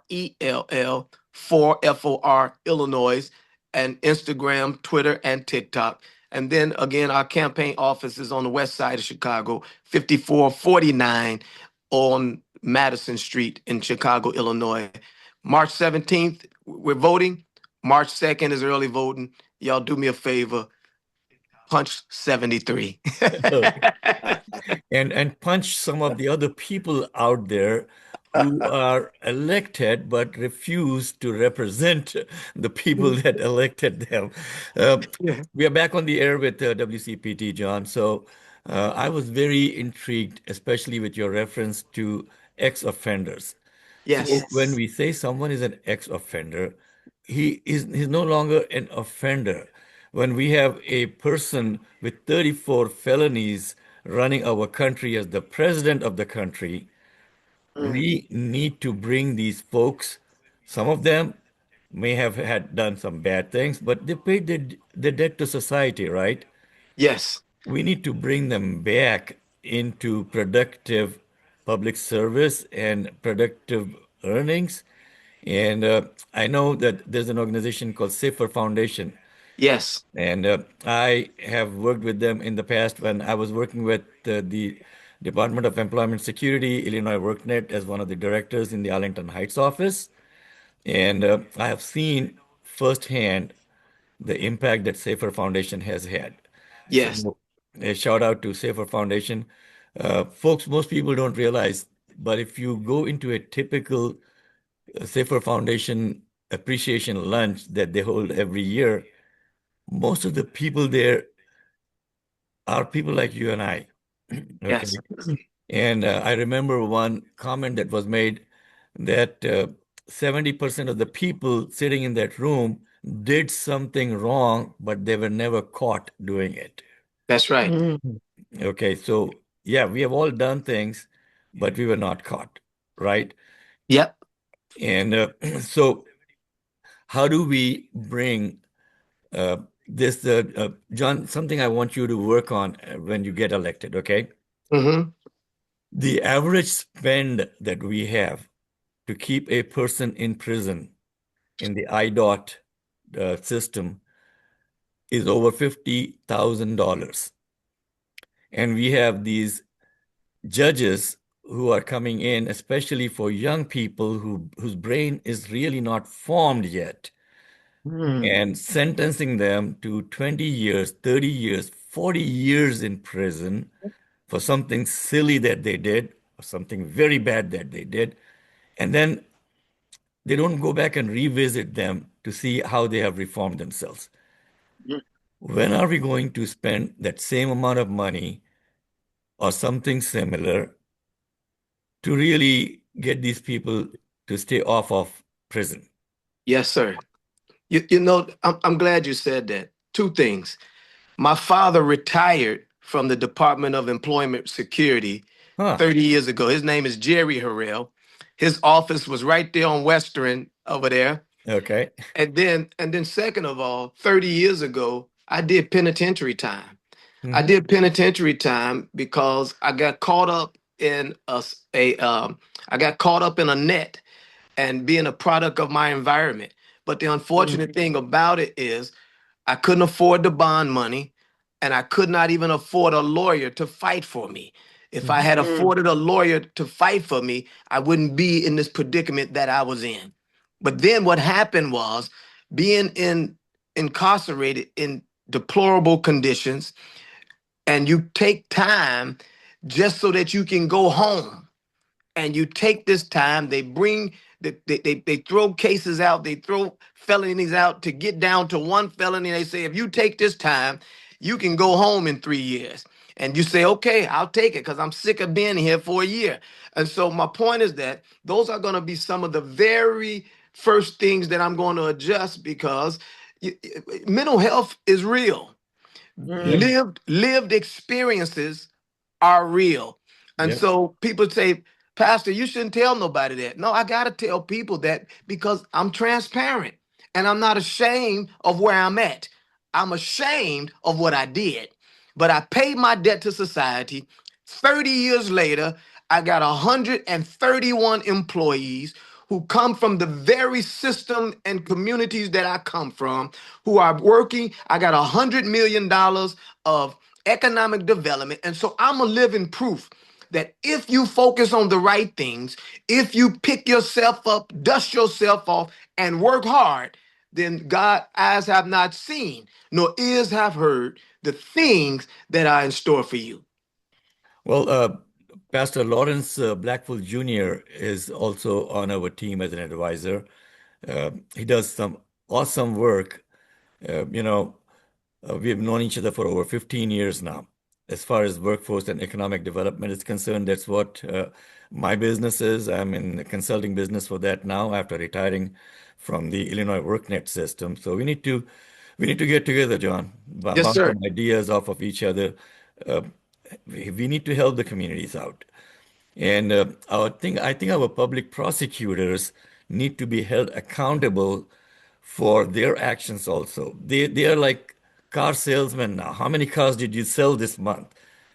for FOR Illinois, and Instagram, Twitter, and TikTok. And then again, our campaign office is on the west side of Chicago, 5449 on Madison Street in Chicago, Illinois. March 17th, we're voting. March 2nd is early voting. Y'all do me a favor, punch 73. and punch some of the other people out there who are elected but refuse to represent the people that elected them. We are back on the air with WCPT, John. So I was very intrigued, especially with your reference to ex-offenders. Yes. So when we say someone is an ex-offender, he's no longer an offender. When we have a person with 34 felonies running our country as the president of the country, We need to bring these folks. Some of them may have had done some bad things, but they paid the debt to society, right? Yes. We need to bring them back into productive public service and productive earnings. And I know that there's an organization called Safer Foundation, Yes. and I have worked with them in the past when I was working with the Department of Employment Security, Illinois WorkNet, as one of the directors in the Arlington Heights office. And I have seen firsthand the impact that Safer Foundation has had. Yes. So, a shout out to Safer Foundation. Folks, most people don't realize, but if you go into a typical Safer Foundation appreciation lunch that they hold every year, most of the people there are people like you and I. Okay. Yes. And I remember one comment that was made that 70% of the people sitting in that room did something wrong, but they were never caught doing it. That's right. Mm. Okay. So, yeah, we have all done things, but we were not caught, right? Yep. And so, how do we bring uh, this, John, something I want you to work on when you get elected, okay? Mm-hmm. The average spend that we have to keep a person in prison in the IDOT system is over $50,000. And we have these judges who are coming in, especially for young people whose brain is really not formed yet, Mm. and sentencing them to 20 years, 30 years, 40 years in prison for something silly that they did, or something very bad that they did. And then they don't go back and revisit them to see how they have reformed themselves. When are we going to spend that same amount of money or something similar to really get these people to stay off of prison? Yes, sir. You know, I'm glad you said that. Two things. My father retired from the Department of Employment Security Huh. 30 years ago. His name is Joey Harrell. His office was right there on Western over there. Okay. And then second of all, 30 years ago, I did penitentiary time. I Mhm. did penitentiary time because I got caught up in I got caught up in a net and being a product of my environment. But the Mm. unfortunate thing about it is I couldn't afford the bond money, and I could not even afford a lawyer to fight for me. If I had Mm. afforded a lawyer to fight for me, I wouldn't be in this predicament that I was in. But then what happened was being incarcerated in deplorable conditions, and you take time just so that you can go home, and you take this time, they bring they throw cases out, they throw felonies out to get down to one felony. They say, if you take this time, you can go home in 3 years. And you say, okay, I'll take it because I'm sick of being here for a year. And so my point is that those are going to be some of the very first things that I'm going to adjust, because mental health is real. Yep. Mm. Lived experiences are real. And Yep. so people say, Pastor, you shouldn't tell nobody that. No, I got to tell people that because I'm transparent and I'm not ashamed of where I'm at. I'm ashamed of what I did, but I paid my debt to society. 30 years later, I got 131 employees who come from the very system and communities that I come from, who are working. I got $100 million of economic development. And so I'm a living proof that if you focus on the right things, if you pick yourself up, dust yourself off, and work hard, then God eyes have not seen, nor ears have heard the things that are in store for you. Well, Pastor Lawrence Blackfull Jr. is also on our team as an advisor. He does some awesome work. You know, we've known each other for over 15 years now. As far as workforce and economic development is concerned, that's what my business is. I'm in the consulting business for that now after retiring from the Illinois WorkNet system. So we need to get together, John, Yes, bounce sir. some ideas off of each other. Uh, we need to help the communities out. And I think our public prosecutors need to be held accountable for their actions also. They are like car salesmen now. How many cars did you sell this month?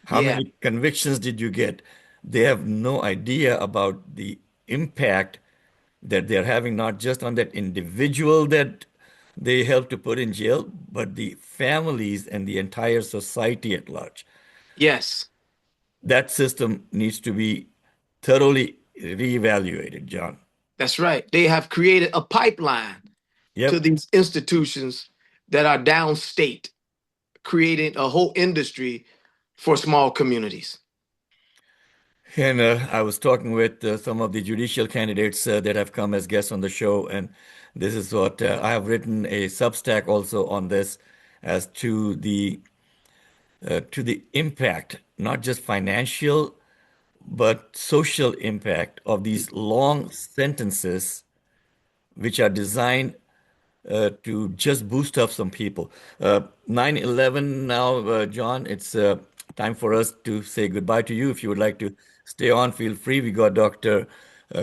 How Yeah. many convictions did you get? They have no idea about the impact that they're having, not just on that individual that they help to put in jail, but the families and the entire society at large. Yes. That system needs to be thoroughly reevaluated, John. That's right. They have created a pipeline to Yep. these institutions that are downstate, creating a whole industry for small communities. And I was talking with some of the judicial candidates that have come as guests on the show, and this is what I have written a Substack also on this as to the impact, not just financial, but social impact of these long sentences, which are designed to just boost up some people. 9/11 now, John, it's time for us to say goodbye to you. If you would like to stay on, feel free. We got Dr.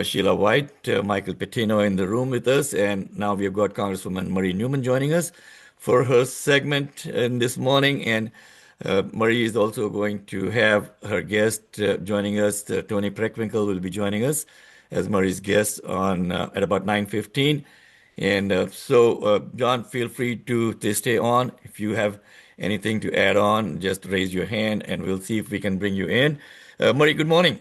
Sheila White, Michael Petino in the room with us, and now we've got Congresswoman Marie Newman joining us for her segment in this morning. And Marie is also going to have her guest joining us. Toni Preckwinkle will be joining us as Marie's guest on at about 9:15. And John, feel free to stay on. If you have anything to add on, just raise your hand and we'll see if we can bring you in. Marie, good morning.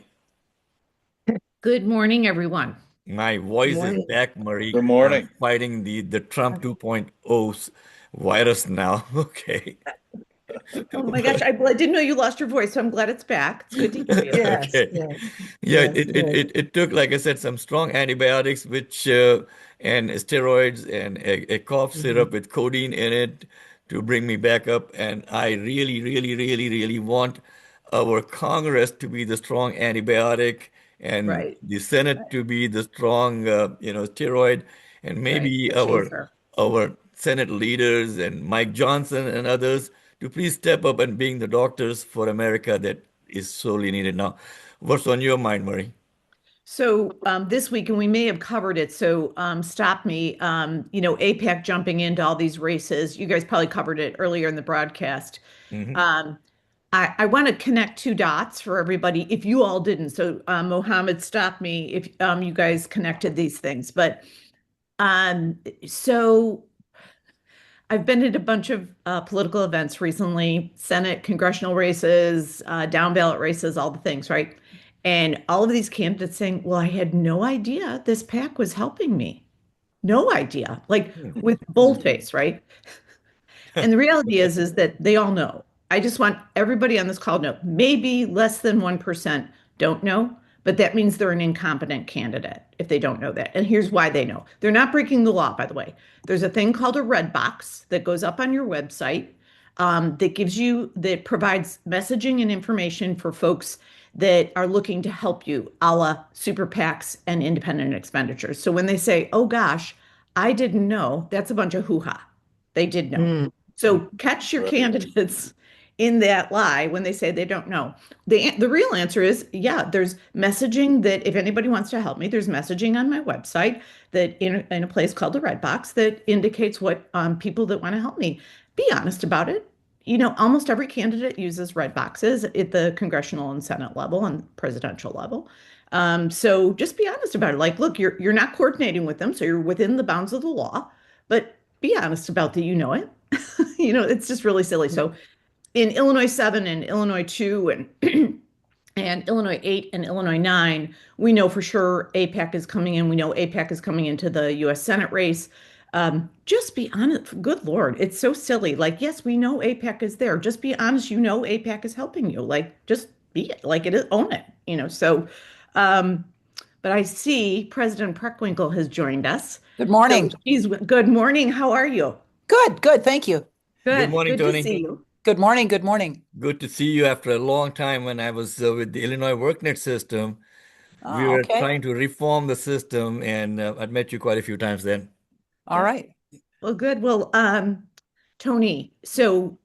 Good morning, everyone. My voice is Morning. back, Marie. Good morning. I'm fighting the Trump 2.0 virus now. Okay. Oh my gosh, I didn't know you lost your voice, so I'm glad it's back. It's good to hear you. Yes, Okay. yes, Yeah, yes, yes. it took, like I said, some strong antibiotics, which and steroids and a cough syrup with codeine in it to bring me back up. And I really, really, really, really want our Congress to be the strong antibiotic and Right, the Senate to be the strong, steroid, and right. maybe The chaser. our Senate leaders and Mike Johnson and others to please step up and being the doctors for America that is sorely needed now. What's on your mind, Murray? So this week, and we may have covered it, so stop me. APAC jumping into all these races. You guys probably covered it earlier in the broadcast. Hmm. Um, I want to connect two dots for everybody if you all didn't. So Mohammed, stop me if you guys connected these things. But so I've been at a bunch of political events recently, Senate, congressional races, down ballot races, all the things, right? And all of these candidates saying, well, I had no idea this PAC was helping me. No idea, like with boldface, right? And the reality is that they all know. I just want everybody on this call to know, maybe less than 1% don't know, but that means they're an incompetent candidate if they don't know that. And here's why they know. They're not breaking the law, by the way. There's a thing called a red box that goes up on your website that provides messaging and information for folks that are looking to help you, a la super PACs and independent expenditures. So when they say, oh gosh, I didn't know, that's a bunch of hoo-ha. They did know. Mm. So catch your candidates in that lie when they say they don't know. The real answer is, yeah, there's messaging that if anybody wants to help me, there's messaging on my website that in a place called the Red Box that indicates what people that want to help me. Be honest about it. Almost every candidate uses red boxes at the congressional and Senate level and presidential level. So just be honest about it. Like, look, you're not coordinating with them, so you're within the bounds of the law, but be honest about that you know it. It's just really silly. So in Illinois 7 and Illinois 2 and and Illinois 8 and Illinois 9, we know for sure APAC is coming in. We know APAC is coming into the U.S. Senate race. Just be honest. Good Lord, it's so silly. Like, yes, we know APAC is there. Just be honest. APAC is helping you. Like, just be it. Like it is. Own it. So, but I see President Preckwinkle has joined us. Good morning. So good morning. How are you? Good. Thank you. Good morning, Good Toni. to see you. Good morning. Good to see you after a long time when I was with the Illinois WorkNet system. We were Okay. trying to reform the system, and I'd met you quite a few times then. All right. Well, good. Well, Toni, so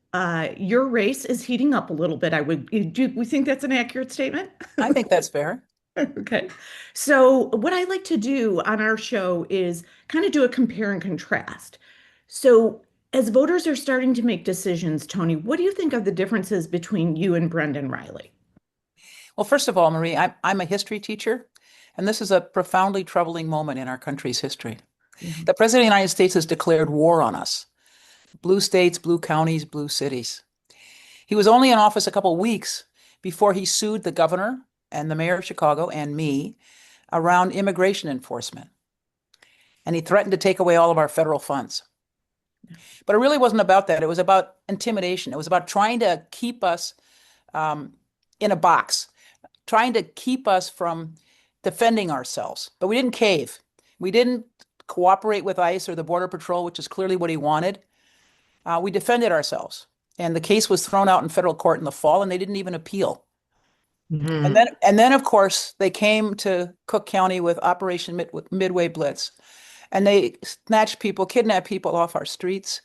your race is heating up a little bit. We think that's an accurate statement? I think that's fair. Okay. So, what I like to do on our show is kind of do a compare and contrast. So, as voters are starting to make decisions, Toni, what do you think of the differences between you and Brendan Riley? Well, first of all, Marie, I'm a history teacher, and this is a profoundly troubling moment in our country's history. Mhm. The President of the United States has declared war on us. Blue states, blue counties, blue cities. He was only in office a couple weeks before he sued the governor and the mayor of Chicago and me around immigration enforcement. And he threatened to take away all of our federal funds. But it really wasn't about that. It was about intimidation. It was about trying to keep us in a box, trying to keep us from defending ourselves. But we didn't cave. We didn't cooperate with ICE or the Border Patrol, which is clearly what he wanted. We defended ourselves. And the case was thrown out in federal court in the fall, and they didn't even appeal. Mhm. And then, of course, they came to Cook County with Operation Midway Blitz, and they snatched people, kidnapped people off our streets.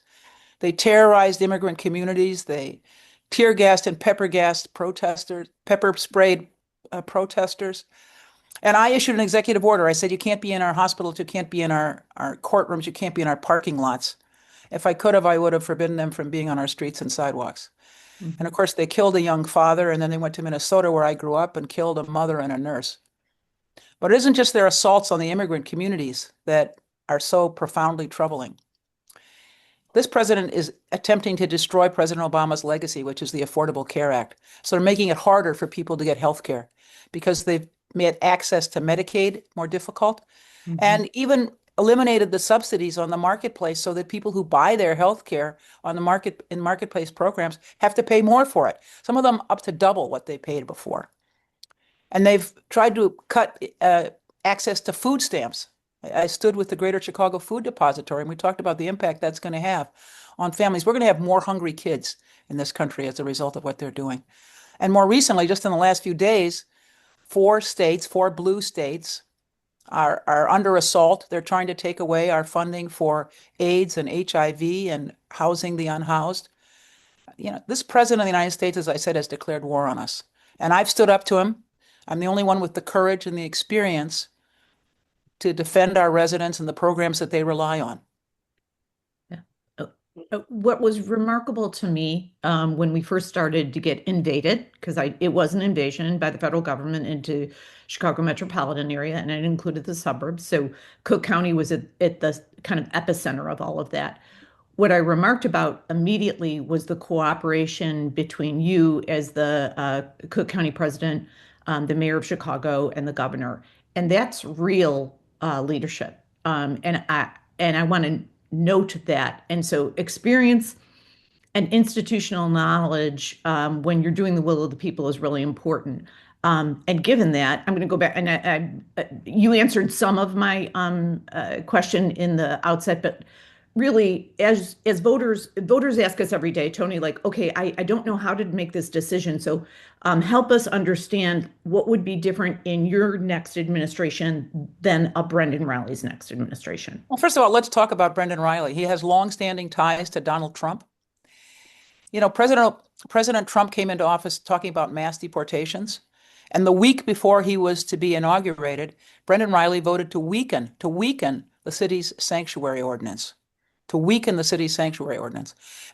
They terrorized immigrant communities. They tear gassed and pepper gassed protesters, pepper sprayed protesters. And I issued an executive order. I said, you can't be in our hospitals, you can't be in our courtrooms, you can't be in our parking lots. If I could have, I would have forbidden them from being on our streets and sidewalks. Mhm. And of course, they killed a young father, and then they went to Minnesota, where I grew up, and killed a mother and a nurse. But it isn't just their assaults on the immigrant communities that are so profoundly troubling. This president is attempting to destroy President Obama's legacy, which is the Affordable Care Act. So they're making it harder for people to get health care because they've made access to Medicaid more difficult Mhm. and even eliminated the subsidies on the marketplace so that people who buy their health care on the market in marketplace programs have to pay more for it. Some of them up to double what they paid before. And they've tried to cut access to food stamps. I stood with the Greater Chicago Food Depository, and we talked about the impact that's going to have on families. We're going to have more hungry kids in this country as a result of what they're doing. And more recently, just in the last few days, 4 blue states, are under assault. They're trying to take away our funding for AIDS and HIV and housing the unhoused. This president of the United States, as I said, has declared war on us. And I've stood up to him. I'm the only one with the courage and the experience to defend our residents and the programs that they rely on. Yeah. What was remarkable to me when we first started to get invaded, because it was an invasion by the federal government into Chicago metropolitan area, and it included the suburbs. So Cook County was at the kind of epicenter of all of that. What I remarked about immediately was the cooperation between you as the Cook County president, the mayor of Chicago, and the governor, and that's real leadership. And I want to note that. And so experience and institutional knowledge when you're doing the will of the people is really important. And given that, I'm going to go back and you answered some of my question in the outset, but really, as voters ask us every day, Toni, like, okay, I don't know how to make this decision. So help us understand what would be different in your next administration than a Brendan Riley's next administration. Well, first of all, let's talk about Brendan Riley. He has longstanding ties to Donald Trump. President Trump came into office talking about mass deportations. And the week before he was to be inaugurated, Brendan Riley voted to weaken the city's sanctuary ordinance.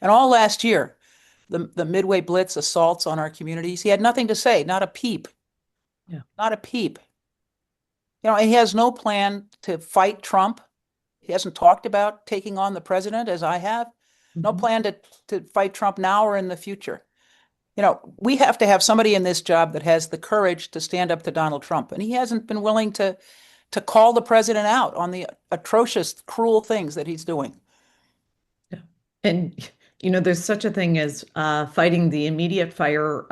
And all last year, the Midway Blitz assaults on our communities, he had nothing to say, not a peep. Yeah. Not a peep. And he has no plan to fight Trump. He hasn't talked about taking on the president, as I have. No plan to fight Trump now or in the future. We have to have somebody in this job that has the courage to stand up to Donald Trump. And he hasn't been willing to call the president out on the atrocious, cruel things that he's doing. Yeah. And, there's such a thing as fighting the immediate fire,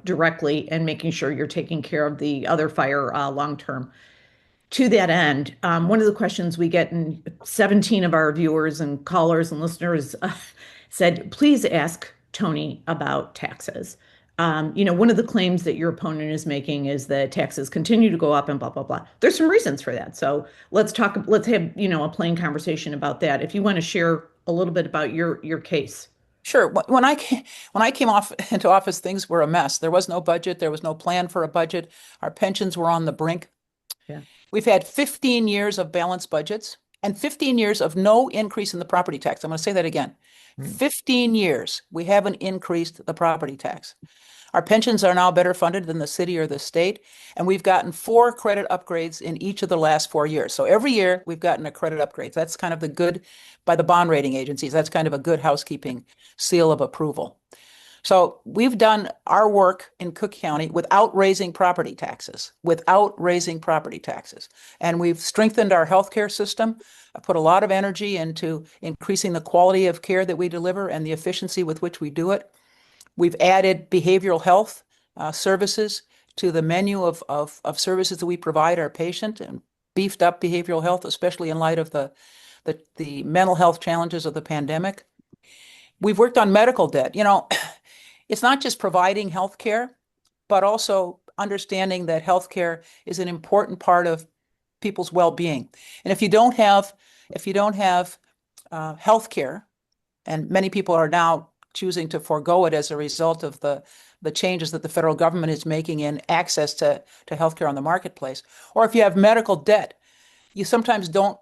directly and making sure you're taking care of the other fire long term. To that end, one of the questions we get, and 17 of our viewers and callers and listeners said, please ask Toni about taxes. One of the claims that your opponent is making is that taxes continue to go up and blah, blah, blah. There's some reasons for that. So let's have, a plain conversation about that. If you want to share a little bit about your case. Sure. When I came off into office, things were a mess. There was no budget. There was no plan for a budget. Our pensions were on the brink. Yeah. We've had 15 years of balanced budgets and 15 years of no increase in the property tax. I'm going to say that again. 15 years, we haven't increased the property tax. Our pensions are now better funded than the city or the state, and we've gotten 4 credit upgrades in each of the last 4 years. So every year we've gotten a credit upgrade. That's kind of the good by the bond rating agencies. That's kind of a good housekeeping seal of approval. So we've done our work in Cook County without raising property taxes, And we've strengthened our healthcare system. I put a lot of energy into increasing the quality of care that we deliver and the efficiency with which we do it. We've added behavioral health services to the menu of services that we provide our patient, and beefed up behavioral health, especially in light of the mental health challenges of the pandemic. We've worked on medical debt. It's not just providing health care, but also understanding that health care is an important part of people's well-being. And if you don't have health care, and many people are now choosing to forego it as a result of the changes that the federal government is making in access to healthcare on the marketplace, or if you have medical debt, you sometimes don't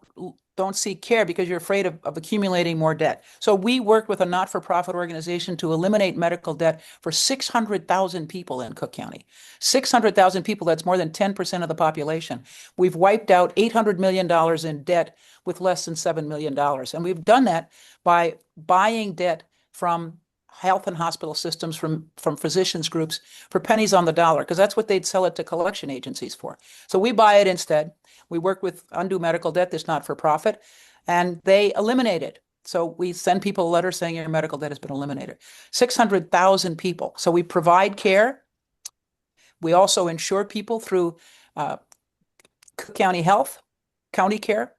seek care because you're afraid of accumulating more debt. So we worked with a not-for-profit organization to eliminate medical debt for 600,000 people in Cook County. 600,000 people, that's more than 10% of the population. We've wiped out $800 million in debt with less than $7 million. And we've done that by buying debt from health and hospital systems, from physicians groups for pennies on the dollar, because that's what they'd sell it to collection agencies for. So we buy it instead. We work with undue medical debt that's not for profit, and they eliminate it. So we send people a letter saying your medical debt has been eliminated. 600,000 people. So we provide care. We also insure people through Cook County Health, county care.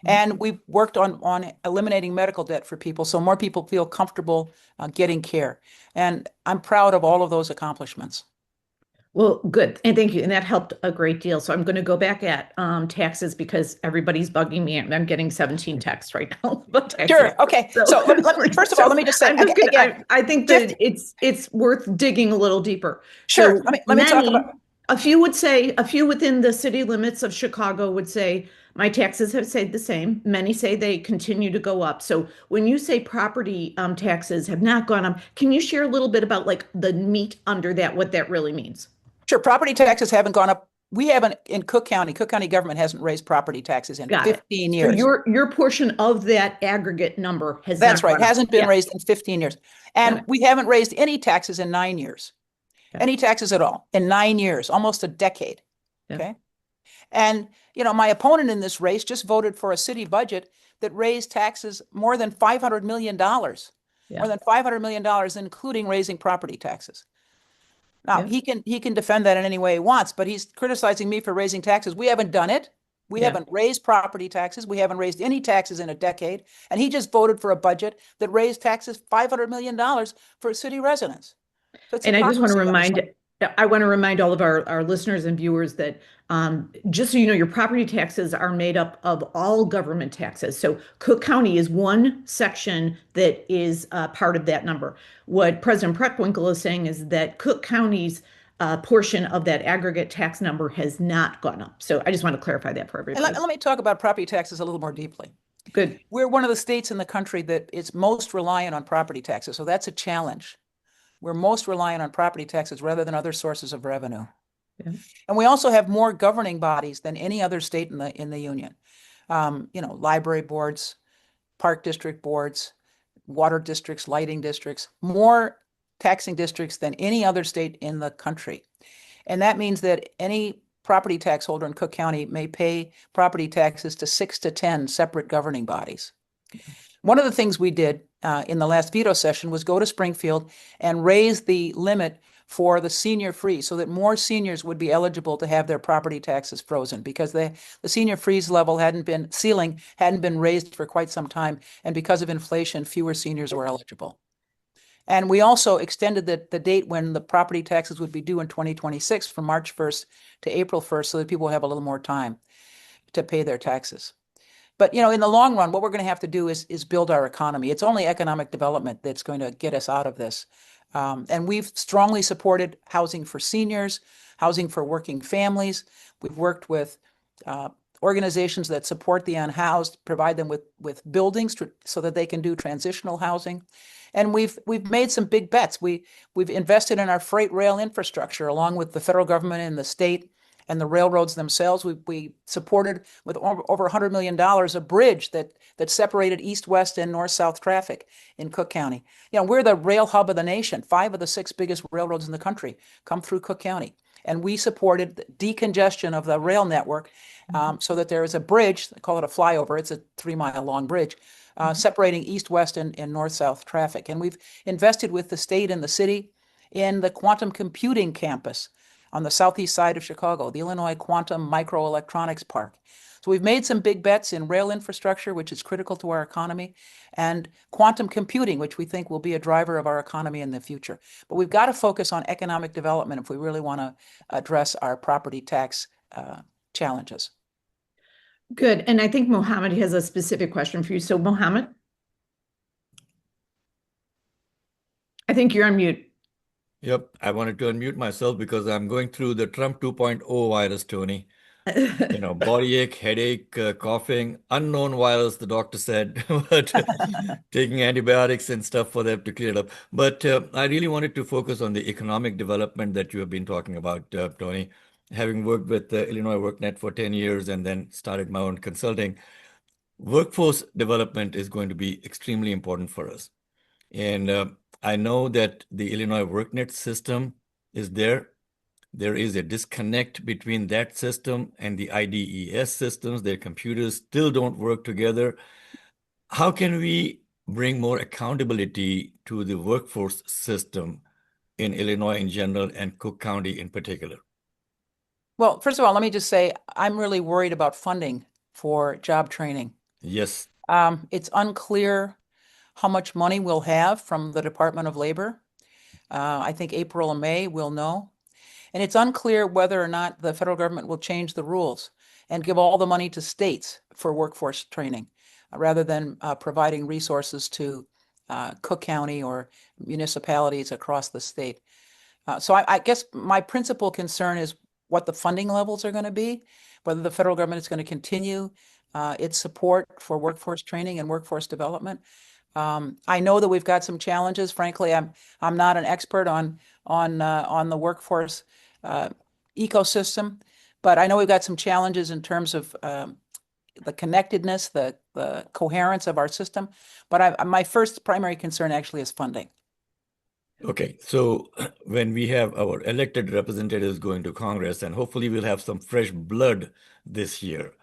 And we've worked on eliminating medical debt for people so more people feel comfortable getting care. And I'm proud of all of those accomplishments. Well, good. And thank you. And that helped a great deal. So I'm going to go back at taxes because everybody's bugging me. And I'm getting 17 texts right now about taxes. Sure. Okay. So first of all, let me just say, I think that it's worth digging a little deeper. Sure. So let me talk about. A few within the city limits of Chicago would say, my taxes have stayed the same. Many say they continue to go up. So when you say property taxes have not gone up, can you share a little bit about like the meat under that, what that really means? Sure. Property taxes haven't gone up. We haven't in Cook County government hasn't raised property taxes in 15 years. So your portion of that aggregate number has That's right. Hasn't been raised in 15 years. And we haven't raised any taxes in 9 years. Any taxes at all in 9 years, almost a decade. Okay. And, my opponent in this race just voted for a city budget that raised taxes more than $500 million, more than $500 million, including raising property taxes. Now, he can defend that in any way he wants, but he's criticizing me for raising taxes. We haven't done it. We haven't raised property taxes. We haven't raised any taxes in a decade. And he just voted for a budget that raised taxes $500 million for city residents. So and I just want to remind all of our listeners and viewers that just so you know, your property taxes are made up of all government taxes. So Cook County is one section that is part of that number. What President Preckwinkle is saying is that Cook County's portion of that aggregate tax number has not gone up. So I just want to clarify that for everybody. And let me talk about property taxes a little more deeply. Good. We're one of the states in the country that is most reliant on property taxes. So that's a challenge. We're most reliant on property taxes rather than other sources of revenue. And we also have more governing bodies than any other state in the union. Library boards, park district boards, water districts, lighting districts, more taxing districts than any other state in the country. And that means that any property tax holder in Cook County may pay property taxes to 6 to 10 separate governing bodies. One of the things we did in the last veto session was go to Springfield and raise the limit for the senior freeze so that more seniors would be eligible to have their property taxes frozen, because the senior freeze level ceiling hadn't been raised for quite some time. And because of inflation, fewer seniors were eligible. And we also extended the date when the property taxes would be due in 2026 from March 1st to April 1st so that people have a little more time to pay their taxes. But in the long run, what we're going to have to do is build our economy. It's only economic development that's going to get us out of this. And we've strongly supported housing for seniors, housing for working families. We've worked with organizations that support the unhoused, provide them with buildings so that they can do transitional housing. And we've made some big bets. We've invested in our freight rail infrastructure along with the federal government and the state and the railroads themselves. We supported with over $100 million a bridge that separated east-west and north-south traffic in Cook County. We're the rail hub of the nation. 5 of the 6 biggest railroads in the country come through Cook County. And we supported decongestion of the rail network so that there is a bridge, they call it a flyover, it's a 3-mile long bridge, separating east-west and north-south traffic. And we've invested with the state and the city in the quantum computing campus on the southeast side of Chicago, the Illinois Quantum Microelectronics Park. So we've made some big bets in rail infrastructure, which is critical to our economy, and quantum computing, which we think will be a driver of our economy in the future. But we've got to focus on economic development if we really want to address our property tax challenges. Good. And I think Mohammed has a specific question for you. So Mohammed, I think you're on mute. Yep, I wanted to unmute myself because I'm going through the Trump 2.0 virus, Toni. Body ache, headache, coughing, unknown virus, the doctor said, but taking antibiotics and stuff for them to clear it up. But I really wanted to focus on the economic development that you have been talking about, Toni. Having worked with Illinois WorkNet for 10 years and then started my own consulting, workforce development is going to be extremely important for us. And I know that the Illinois WorkNet system is there. There is a disconnect between that system and the IDES systems. Their computers still don't work together. How can we bring more accountability to the workforce system in Illinois in general and Cook County in particular? Well, first of all, let me just say I'm really worried about funding for job training. Yes. It's unclear how much money we'll have from the Department of Labor. I think April and May we'll know. And it's unclear whether or not the federal government will change the rules and give all the money to states for workforce training rather than providing resources to Cook County or municipalities across the state. So I guess my principal concern is what the funding levels are going to be, whether the federal government is going to continue its support for workforce training and workforce development. I know that we've got some challenges. Frankly, I'm not an expert on the workforce ecosystem, but I know we've got some challenges in terms of the connectedness, the coherence of our system. But my first primary concern actually is funding. Okay, so when we have our elected representatives going to Congress, and hopefully we'll have some fresh blood this year,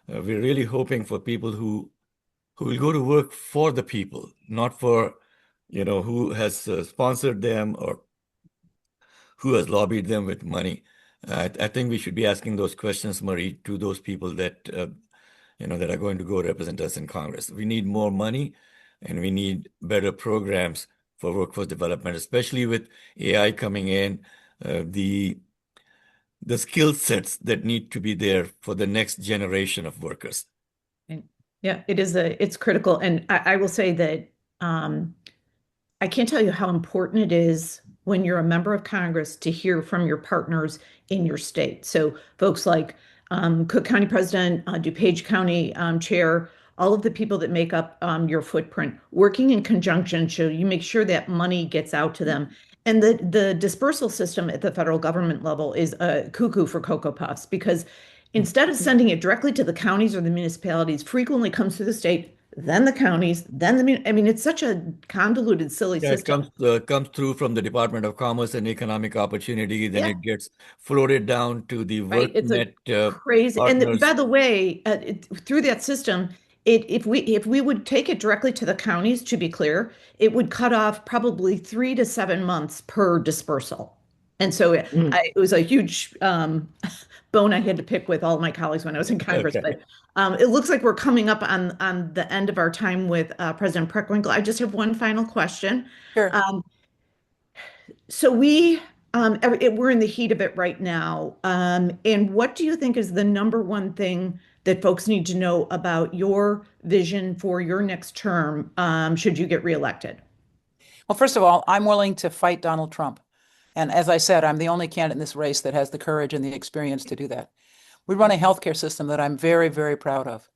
we're really hoping for people who will go to work for the people, not for, who has sponsored them or who has lobbied them with money. I think we should be asking those questions, Marie, to those people that, that are going to go represent us in Congress. We need more money and we need better programs for workforce development, especially with AI coming in, the skill sets that need to be there for the next generation of workers. Yeah, it's critical. And I will say that I can't tell you how important it is when you're a member of Congress to hear from your partners in your state. So folks like Cook County President, DuPage County Chair, all of the people that make up your footprint, working in conjunction, so you make sure that money gets out to them. And the dispersal system at the federal government level is a cuckoo for Cocoa Puffs, because instead of sending it directly to the counties or the municipalities, frequently comes through the state, then the counties, then it's such a convoluted, silly system. It comes through from the Department of Commerce and Economic Opportunity, then it gets floated down to the WorkNet crazy. partners. And by the way, through that system, if we would take it directly to the counties, to be clear, it would cut off probably 3 to 7 months per dispersal. And so it was a huge bone I had to pick with all of my colleagues when I was in Congress. Okay. But it looks like we're coming up on the end of our time with President Preckwinkle. I just have one final question. Sure. So we're in the heat of it right now. And what do you think is the number one thing that folks need to know about your vision for your next term, should you get reelected? Well, first of all, I'm willing to fight Donald Trump. And as I said, I'm the only candidate in this race that has the courage and the experience to do that. We run a healthcare system that I'm very, very proud of.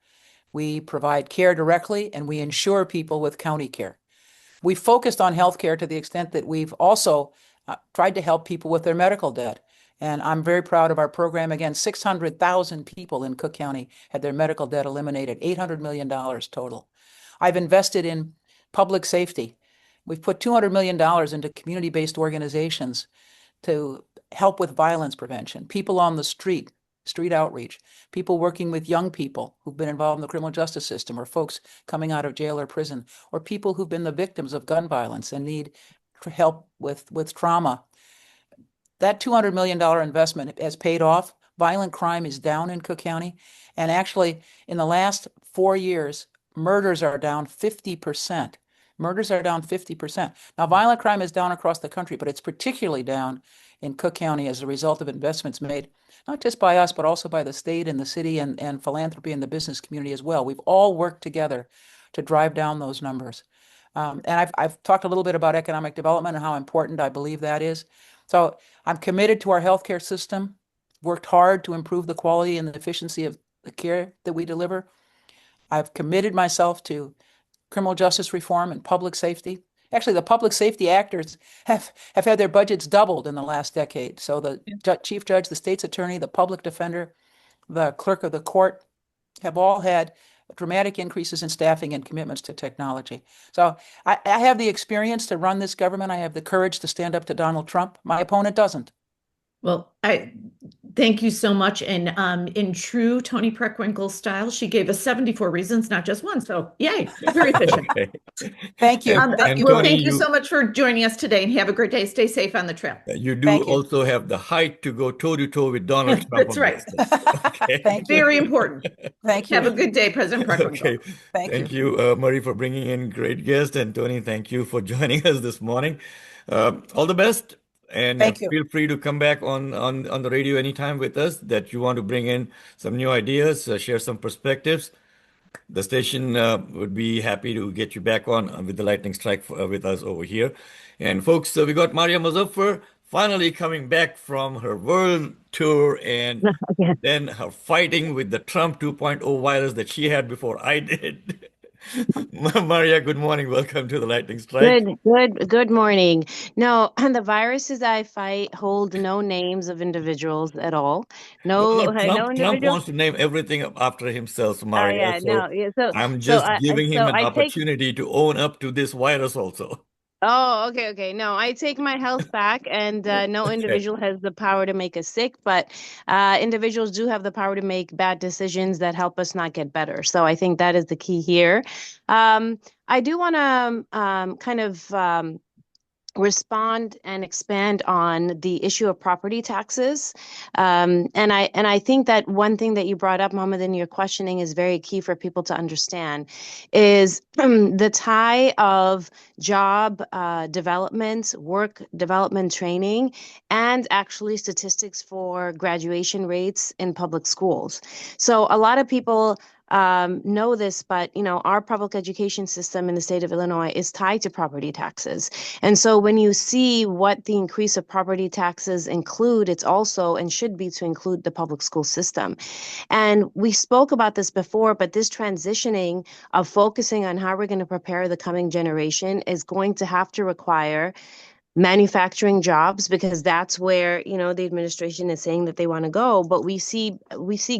We provide care directly, and we insure people with county care. We focused on healthcare to the extent that we've also tried to help people with their medical debt. And I'm very proud of our program. Again, 600,000 people in Cook County had their medical debt eliminated, $800 million total. I've invested in public safety. We've put $200 million into community-based organizations to help with violence prevention, people on the street outreach, people working with young people who've been involved in the criminal justice system, or folks coming out of jail or prison, or people who've been the victims of gun violence and need help with trauma. That $200 million investment has paid off. Violent crime is down in Cook County. And actually, in the last 4 years, murders are down 50%. Murders are down 50%. Now, violent crime is down across the country, but it's particularly down in Cook County as a result of investments made, not just by us, but also by the state and the city and philanthropy and the business community as well. We've all worked together to drive down those numbers. And I've talked a little bit about economic development and how important I believe that is. So I'm committed to our healthcare system, worked hard to improve the quality and the efficiency of the care that we deliver. I've committed myself to criminal justice reform and public safety. Actually, the public safety actors have had their budgets doubled in the last decade. So the chief judge, the state's attorney, the public defender, the clerk of the court have all had dramatic increases in staffing and commitments to technology. So I have the experience to run this government. I have the courage to stand up to Donald Trump. My opponent doesn't. Well, I thank you so much. And in true Toni Preckwinkle style, she gave us 74 reasons, not just one. So yay, very efficient. Okay. Thank you. And Well, Toni, thank you so much for joining us today, and have a great day. Stay safe on the trail. You do Thank you. also have the height to go toe-to-toe with Donald Trump. That's on right. this. Okay. Thank you. Very important. Thank you. Have a good day, President Preckwinkle. Okay. Thank you, Marie, for bringing in great guests. And Toni, thank you for joining us this morning. All the best. And Thank you. feel free to come back on the radio anytime with us that you want to bring in some new ideas, share some perspectives. The station would be happy to get you back on with the lightning strike with us over here. And folks, we got Maaria Mozaffar finally coming back from her world tour and then her fighting with the Trump 2.0 virus that she had before I did. Maaria, good morning. Welcome to the lightning strike. Good morning. No, and the viruses I fight hold no names of individuals at all. No, Well, no Trump individual. wants to name everything after himself, Maaria. Yeah, So no, yeah. I'm just giving him an I take. opportunity to own up to this virus also. Oh, okay. No, I take my health back, and no Okay. individual has the power to make us sick, but individuals do have the power to make bad decisions that help us not get better. So I think that is the key here. I do want to kind of respond and expand on the issue of property taxes. And I think that one thing that you brought up, Mohammed, in your questioning is very key for people to understand is the tie of job development, work development training, and actually statistics for graduation rates in public schools. So a lot of people know this, but our public education system in the state of Illinois is tied to property taxes. And so when you see what the increase of property taxes include, it's also and should be to include the public school system. And we spoke about this before, but this transitioning of focusing on how we're going to prepare the coming generation is going to have to require manufacturing jobs, because that's where the administration is saying that they want to go, but we see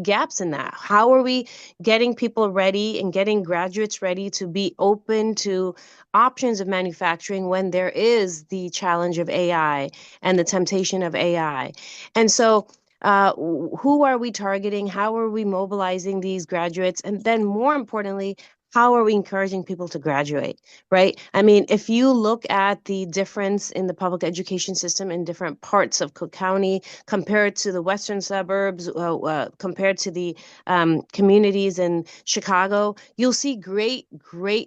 gaps in that. How are we getting people ready and getting graduates ready to be open to options of manufacturing when there is the challenge of AI and the temptation of AI? And so who are we targeting? How are we mobilizing these graduates? And then more importantly, how are we encouraging people to graduate, right? I mean, if you look at the difference in the public education system in different parts of Cook County compared to the western suburbs, compared to the communities in Chicago, you'll see great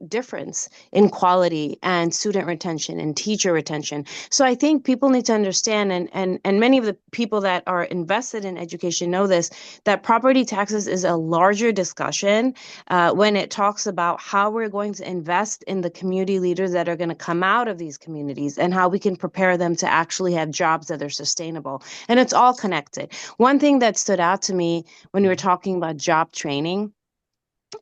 difference in quality and student retention and teacher retention. So I think people need to understand, and many of the people that are invested in education know this, that property taxes is a larger discussion when it talks about how we're going to invest in the community leaders that are going to come out of these communities and how we can prepare them to actually have jobs that are sustainable. And it's all connected. One thing that stood out to me when we were talking about job training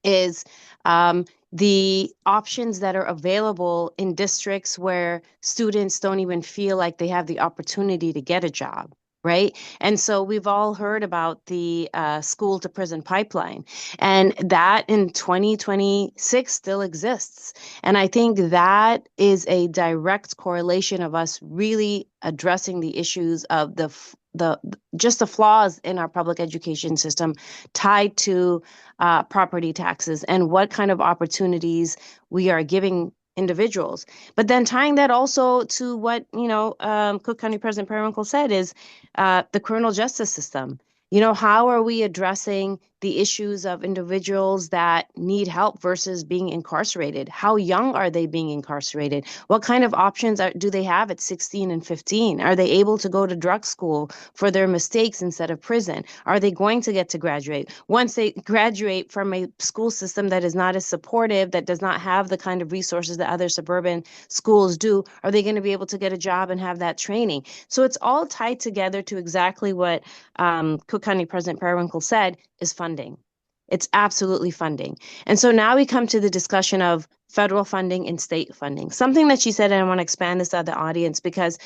is the options that are available in districts where students don't even feel like they have the opportunity to get a job. Right. And so we've all heard about the school to prison pipeline, and that in 2026 still exists. And I think that is a direct correlation of us really addressing the issues of the flaws in our public education system tied to property taxes and what kind of opportunities we are giving individuals. But then tying that also to what, Cook County President Preckwinkle said is the criminal justice system. How are we addressing the issues of individuals that need help versus being incarcerated? How young are they being incarcerated? What kind of options do they have at 16 and 15? Are they able to go to drug school for their mistakes instead of prison? Are they going to get to graduate? Once they graduate from a school system that is not as supportive, that does not have the kind of resources that other suburban schools do, are they going to be able to get a job and have that training? So it's all tied together to exactly what Cook County President Preckwinkle said is funding. It's absolutely funding. And so now we come to the discussion of federal funding and state funding. Something that she said, and I want to expand this to the audience because,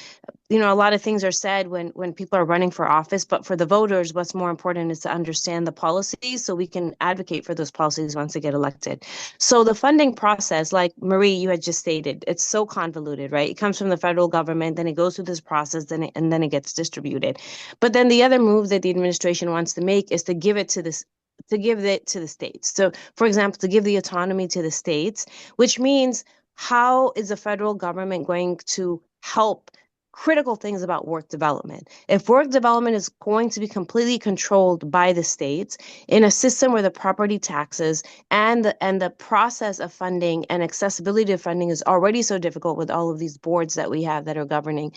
a lot of things are said when people are running for office, but for the voters, what's more important is to understand the policies so we can advocate for those policies once they get elected. So the funding process, like Marie, you had just stated, it's so convoluted, right? It comes from the federal government, then it goes through this process, and then it gets distributed. But then the other move that the administration wants to make is to give it to the states. So, for example, to give the autonomy to the states, which means how is the federal government going to help critical things about work development? If work development is going to be completely controlled by the states in a system where the property taxes and the process of funding and accessibility to funding is already so difficult with all of these boards that we have that are governing,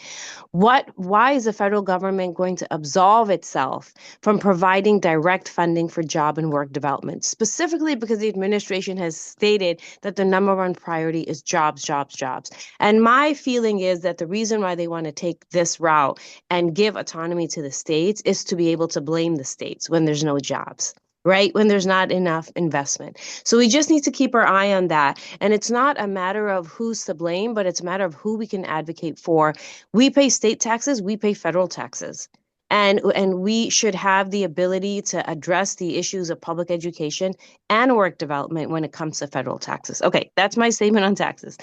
why is the federal government going to absolve itself from providing direct funding for job and work development? Specifically because the administration has stated that the number one priority is jobs, jobs, jobs. And my feeling is that the reason why they want to take this route and give autonomy to the states is to be able to blame the states when there's no jobs, right? When there's not enough investment. So we just need to keep our eye on that. And it's not a matter of who's to blame, but it's a matter of who we can advocate for. We pay state taxes, we pay federal taxes. And we should have the ability to address the issues of public education and work development when it comes to federal taxes. Okay, that's my statement on taxes.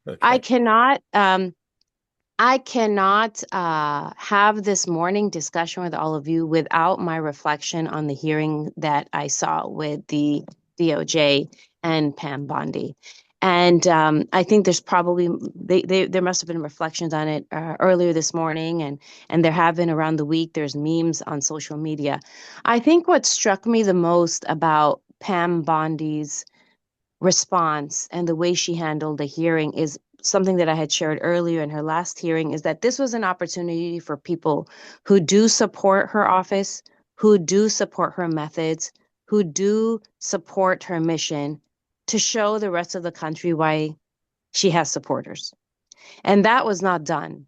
Okay. I cannot have this morning discussion with all of you without my reflection on the hearing that I saw with the DOJ and Pam Bondi. And I think there's probably, there must have been reflections on it earlier this morning, and there have been around the week. There's memes on social media. I think what struck me the most about Pam Bondi's response and the way she handled the hearing is something that I had shared earlier in her last hearing, is that this was an opportunity for people who do support her office, who do support her methods, who do support her mission, to show the rest of the country why she has supporters. And that was not done.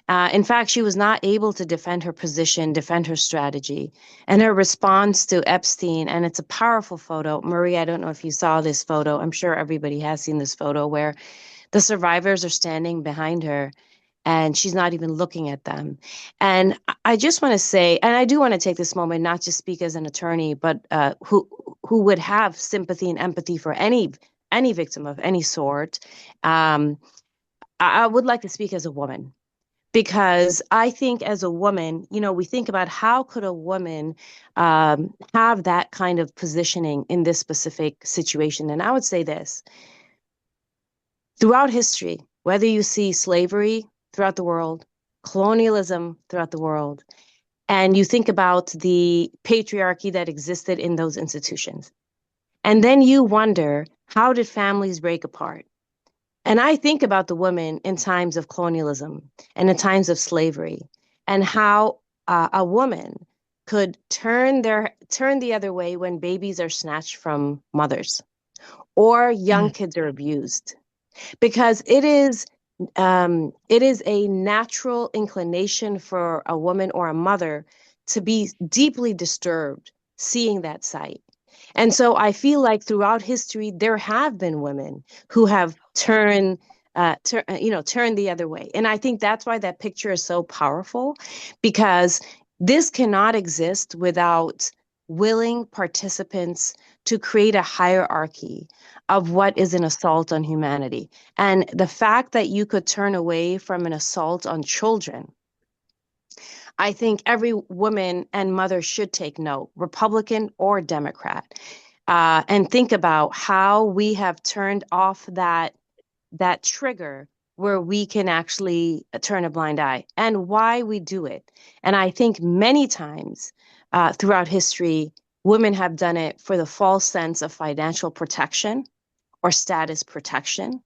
In fact, she was not able to defend her position, defend her strategy, and her response to Epstein. And it's a powerful photo. Marie, I don't know if you saw this photo. I'm sure everybody has seen this photo where the survivors are standing behind her and she's not even looking at them. And I just want to say, and I do want to take this moment, not just speak as an attorney, but who would have sympathy and empathy for any victim of any sort. I would like to speak as a woman, because I think as a woman, we think about how could a woman have that kind of positioning in this specific situation. And I would say this, throughout history, whether you see slavery throughout the world, colonialism throughout the world, and you think about the patriarchy that existed in those institutions, and then you wonder, how did families break apart? And I think about the women in times of colonialism and in times of slavery, and how a woman could turn the other way when babies are snatched from mothers or young kids are abused, because it is a natural inclination for a woman or a mother to be deeply disturbed seeing that sight. And so I feel like throughout history, there have been women who have turned the other way. And I think that's why that picture is so powerful, because this cannot exist without willing participants to create a hierarchy of what is an assault on humanity. And the fact that you could turn away from an assault on children, I think every woman and mother should take note, Republican or Democrat, and think about how we have turned off that trigger where we can actually turn a blind eye, and why we do it. And I think many times throughout history, women have done it for the false sense of financial protection or status protection,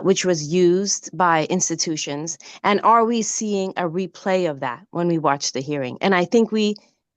which was used by institutions. And are we seeing a replay of that when we watch the hearing? And I think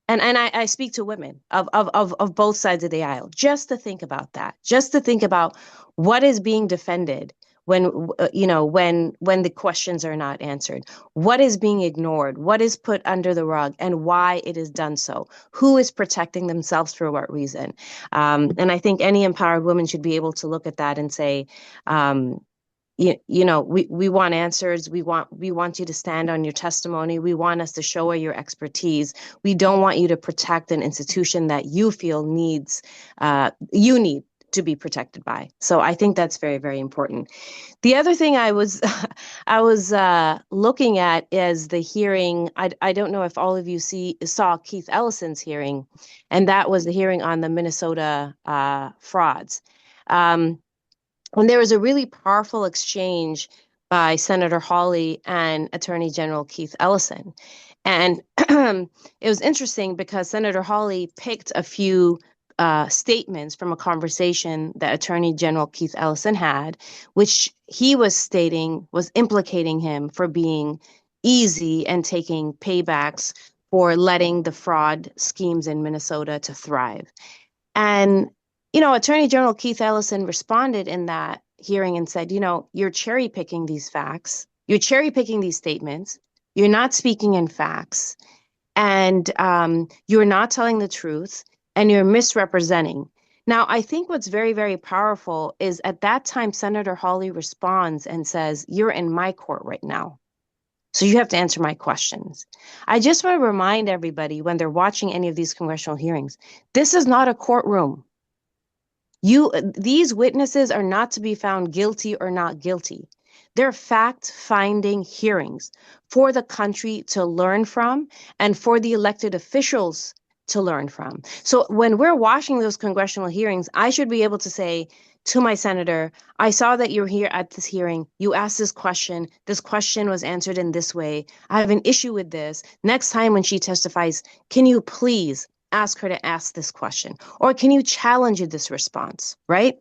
I speak to women of both sides of the aisle, just to think about that, just to think about what is being defended when the questions are not answered, what is being ignored, what is put under the rug, and why it is done so, who is protecting themselves for what reason. And I think any empowered woman should be able to look at that and say, we want answers. We want you to stand on your testimony. We want us to show your expertise. We don't want you to protect an institution that you feel you need to be protected by. So I think that's very, very important. The other thing I was looking at is the hearing. I don't know if all of you saw Keith Ellison's hearing, and that was the hearing on the Minnesota frauds. And there was a really powerful exchange by Senator Hawley and Attorney General Keith Ellison. And it was interesting because Senator Hawley picked a few statements from a conversation that Attorney General Keith Ellison had, which he was stating was implicating him for being easy and taking paybacks for letting the fraud schemes in Minnesota to thrive. And Attorney General Keith Ellison responded in that hearing and said, you're cherry picking these facts, you're cherry picking these statements, you're not speaking in facts, and you're not telling the truth, and you're misrepresenting. Now, I think what's very, very powerful is at that time, Senator Hawley responds and says, you're in my court right now, so you have to answer my questions. I just want to remind everybody when they're watching any of these congressional hearings, this is not a courtroom. These witnesses are not to be found guilty or not guilty. They're fact-finding hearings for the country to learn from and for the elected officials to learn from. So when we're watching those congressional hearings, I should be able to say to my senator, I saw that you're here at this hearing. You asked this question. This question was answered in this way. I have an issue with this. Next time when she testifies, can you please ask her to ask this question? Or can you challenge this response, right?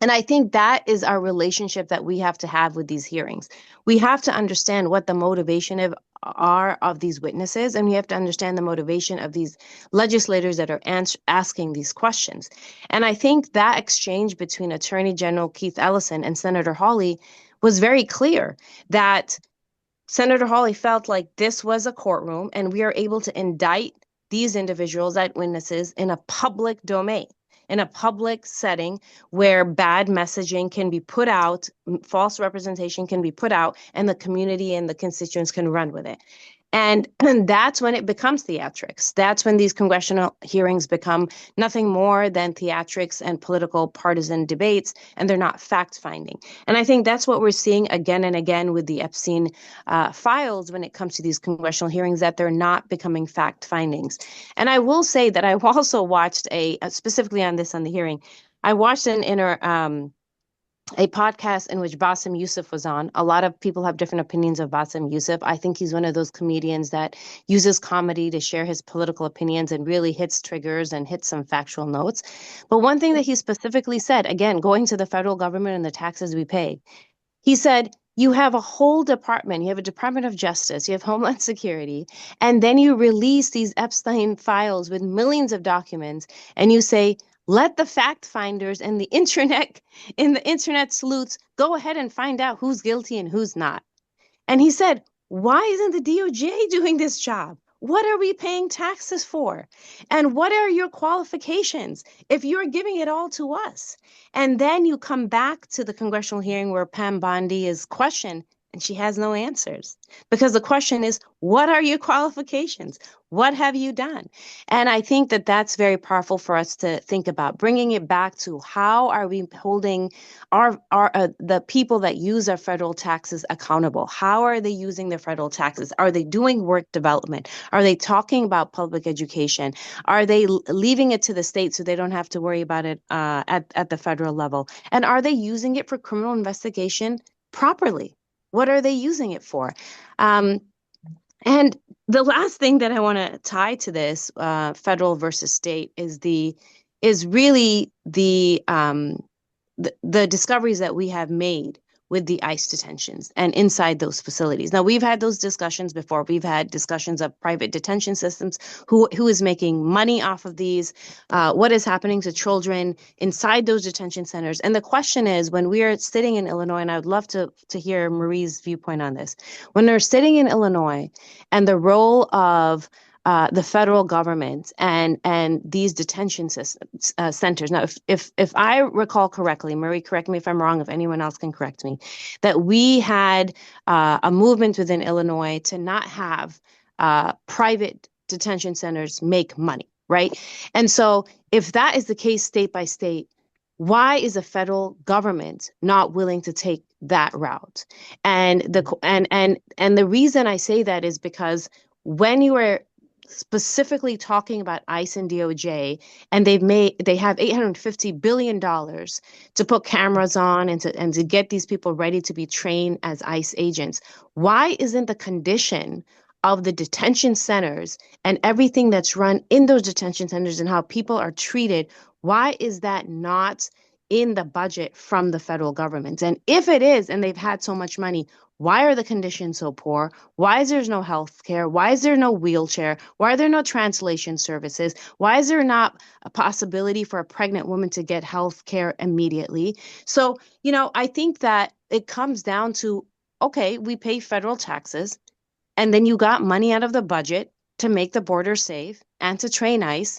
And I think that is our relationship that we have to have with these hearings. We have to understand what the motivation are of these witnesses, and we have to understand the motivation of these legislators that are asking these questions. And I think that exchange between Attorney General Keith Ellison and Senator Hawley was very clear, that Senator Hawley felt like this was a courtroom and we are able to indict these individuals as witnesses in a public domain, in a public setting where bad messaging can be put out, false representation can be put out, and the community and the constituents can run with it. And that's when it becomes theatrics. That's when these congressional hearings become nothing more than theatrics and political partisan debates, and they're not fact-finding. And I think that's what we're seeing again and again with the Epstein files when it comes to these congressional hearings, that they're not becoming fact findings. And I will say that I also watched specifically on the hearing, I watched a podcast in which Bassem Youssef was on. A lot of people have different opinions of Bassem Youssef. I think he's one of those comedians that uses comedy to share his political opinions and really hits triggers and hits some factual notes. But one thing that he specifically said, again, going to the federal government and the taxes we pay, he said, you have a whole department, you have a Department of Justice, you have Homeland Security, and then you release these Epstein files with millions of documents, and you say, let the fact finders and the internet sleuths go ahead and find out who's guilty and who's not. And he said, why isn't the DOJ doing this job? What are we paying taxes for? And what are your qualifications if you're giving it all to us? And then you come back to the congressional hearing where Pam Bondi is questioned and she has no answers, because the question is, what are your qualifications? What have you done? And I think that that's very powerful for us to think about, bringing it back to how are we holding the people that use our federal taxes accountable? How are they using their federal taxes? Are they doing work development? Are they talking about public education? Are they leaving it to the state so they don't have to worry about it at the federal level? And are they using it for criminal investigation properly? What are they using it for? And the last thing that I want to tie to this, federal versus state, is really the discoveries that we have made with the ICE detentions and inside those facilities. Now, we've had those discussions before. We've had discussions of private detention systems, who is making money off of these, what is happening to children inside those detention centers. And the question is, when we are sitting in Illinois, and I would love to hear Marie's viewpoint on this, when they're sitting in Illinois and the role of the federal government and these detention systems, centers. Now, if I recall correctly, Marie, correct me if I'm wrong, if anyone else can correct me, that we had a movement within Illinois to not have private detention centers make money, right? And so if that is the case state by state, why is the federal government not willing to take that route? And the reason I say that is because when you are specifically talking about ICE and DOJ, and they have $850 billion to put cameras on and to get these people ready to be trained as ICE agents. Why isn't the condition of the detention centers and everything that's run in those detention centers and how people are treated, why is that not in the budget from the federal government? And if it is, and they've had so much money, why are the conditions so poor? Why is there no health care? Why is there no wheelchair? Why are there no translation services? Why is there not a possibility for a pregnant woman to get health care immediately? So, I think that it comes down to, okay, we pay federal taxes, and then you got money out of the budget to make the border safe and to train ICE.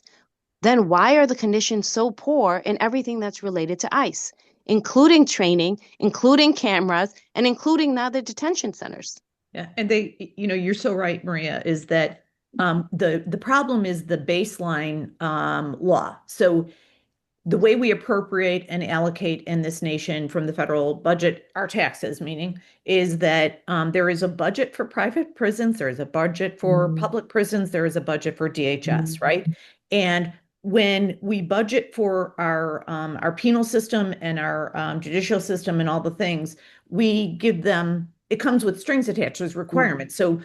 Then why are the conditions so poor in everything that's related to ICE, including training, including cameras, and including now the detention centers? Yeah, and you're so right, Maria, is that the problem is the baseline law. So the way we appropriate and allocate in this nation from the federal budget, our taxes, meaning, is that there is a budget for private prisons, there is a budget for public prisons, there is a budget for DHS, right? And when we budget for our penal system and our judicial system and all the things, we give them, it comes with strings attached, there's requirements. So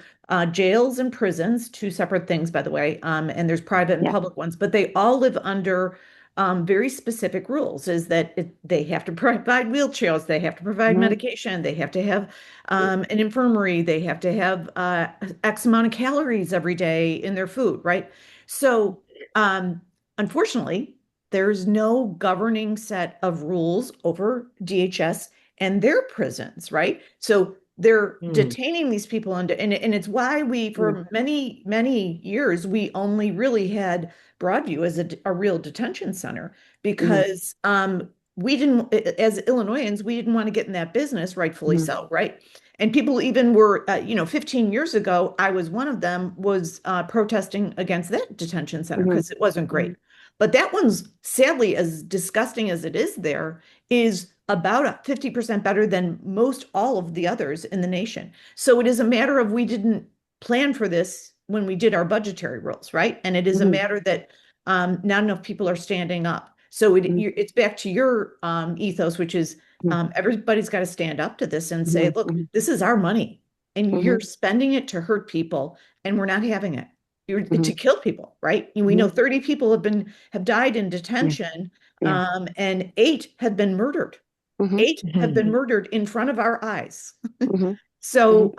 jails and prisons, two separate things, by the way, and there's private and public ones, but they all live under very specific rules, is that they have to provide wheelchairs, they have to provide medication, they have to have an infirmary, they have to have X amount of calories every day in their food, right? So unfortunately, there's no governing set of rules over DHS and their prisons, right? So they're detaining these people and it's why we, for many, many years, we only really had Broadview as a real detention center, because we didn't, as Illinoisans, we didn't want to get in that business, rightfully so, right? And people even were, 15 years ago, I was one of them, was protesting against that detention center because it wasn't great. But that one's, sadly, as disgusting as it is there, is about 50% better than most all of the others in the nation. So it is a matter of, we didn't plan for this when we did our budgetary rules, right? And it is a matter that not enough people are standing up. So it's back to your ethos, which is everybody's got to stand up to this and say, look, this is our money and you're spending it to hurt people and we're not having it. To kill people, right? We know 30 people have died in detention, and 8 have been murdered. 8 have been murdered in front of our eyes. So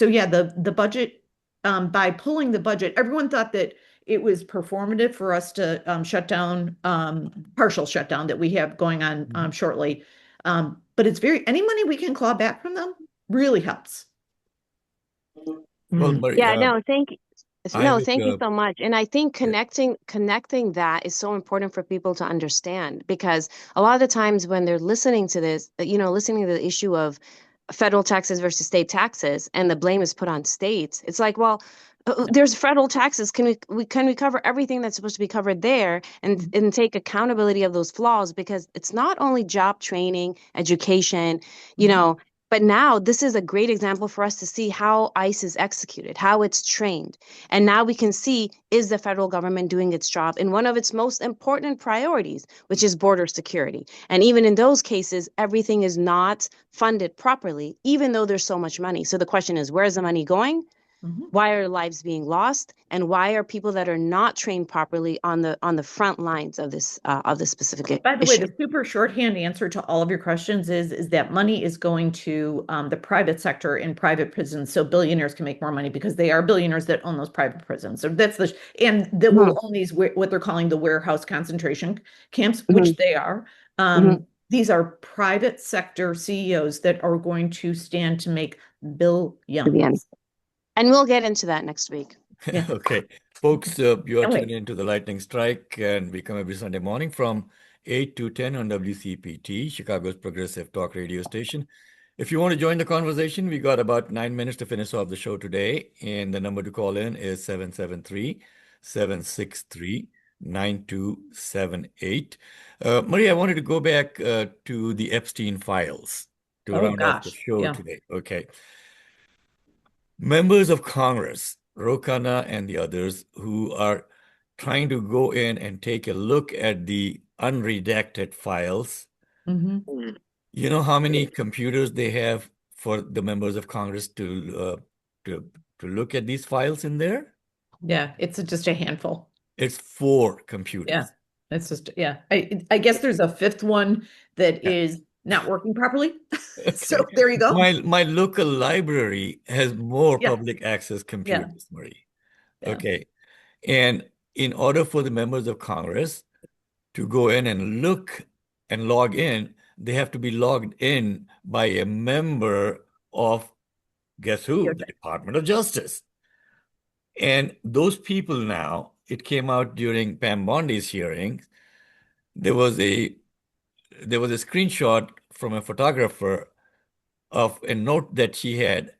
yeah, the budget, by pulling the budget, everyone thought that it was performative for us to shut down, partial shutdown that we have going on shortly. But it's any money we can claw back from them really helps. Well, Yeah, no, thank you. No, thank you uh, so much. And I think connecting that is so important for people to understand, because a lot of the times when they're listening to this, listening to the issue of federal taxes versus state taxes, and the blame is put on states, it's like, well, there's federal taxes. Can we cover everything that's supposed to be covered there and take accountability of those flaws? Because it's not only job training, education, but now this is a great example for us to see how ICE is executed, how it's trained. And now we can see, is the federal government doing its job in one of its most important priorities, which is border security. And even in those cases, everything is not funded properly, even though there's so much money. So the question is, where is the money going? Why are lives being lost, and why are people that are not trained properly on the front lines of this specific By the way, issue? the super shorthand answer to all of your questions is that money is going to the private sector in private prisons, so billionaires can make more money because they are billionaires that own those private prisons. So that's and that will own these what they're calling the warehouse concentration camps, which they are. These are private sector CEOs that are going to stand to make billions. And we'll get into that next week. Yeah. Okay, folks, you are Can't wait. tuned into the Lightning Strike, and we come every Sunday morning from 8 to 10 on WCPT, Chicago's progressive talk radio station. If you want to join the conversation, we got about 9 minutes to finish off the show today, and the number to call in is 773-763-9278. Maria, I wanted to go back to the Epstein files to round off the show today. Okay. Members of Congress, Ro Khanna and the others, who are trying to go in and take a look at the unredacted files. You know how many computers they have for the members of Congress to look at these files in there? Yeah, it's just a handful. It's 4 computers. Yeah, it's just, I guess there's a 5th one that is not working properly. So there you go. My local library has more public access computers, Marie. Okay. And in order for the members of Congress to go in and look and log in, they have to be logged in by a member of, guess who? The Department of Justice. And those people now, it came out during Pam Bondi's hearings, there was a screenshot from a photographer of a note that she had.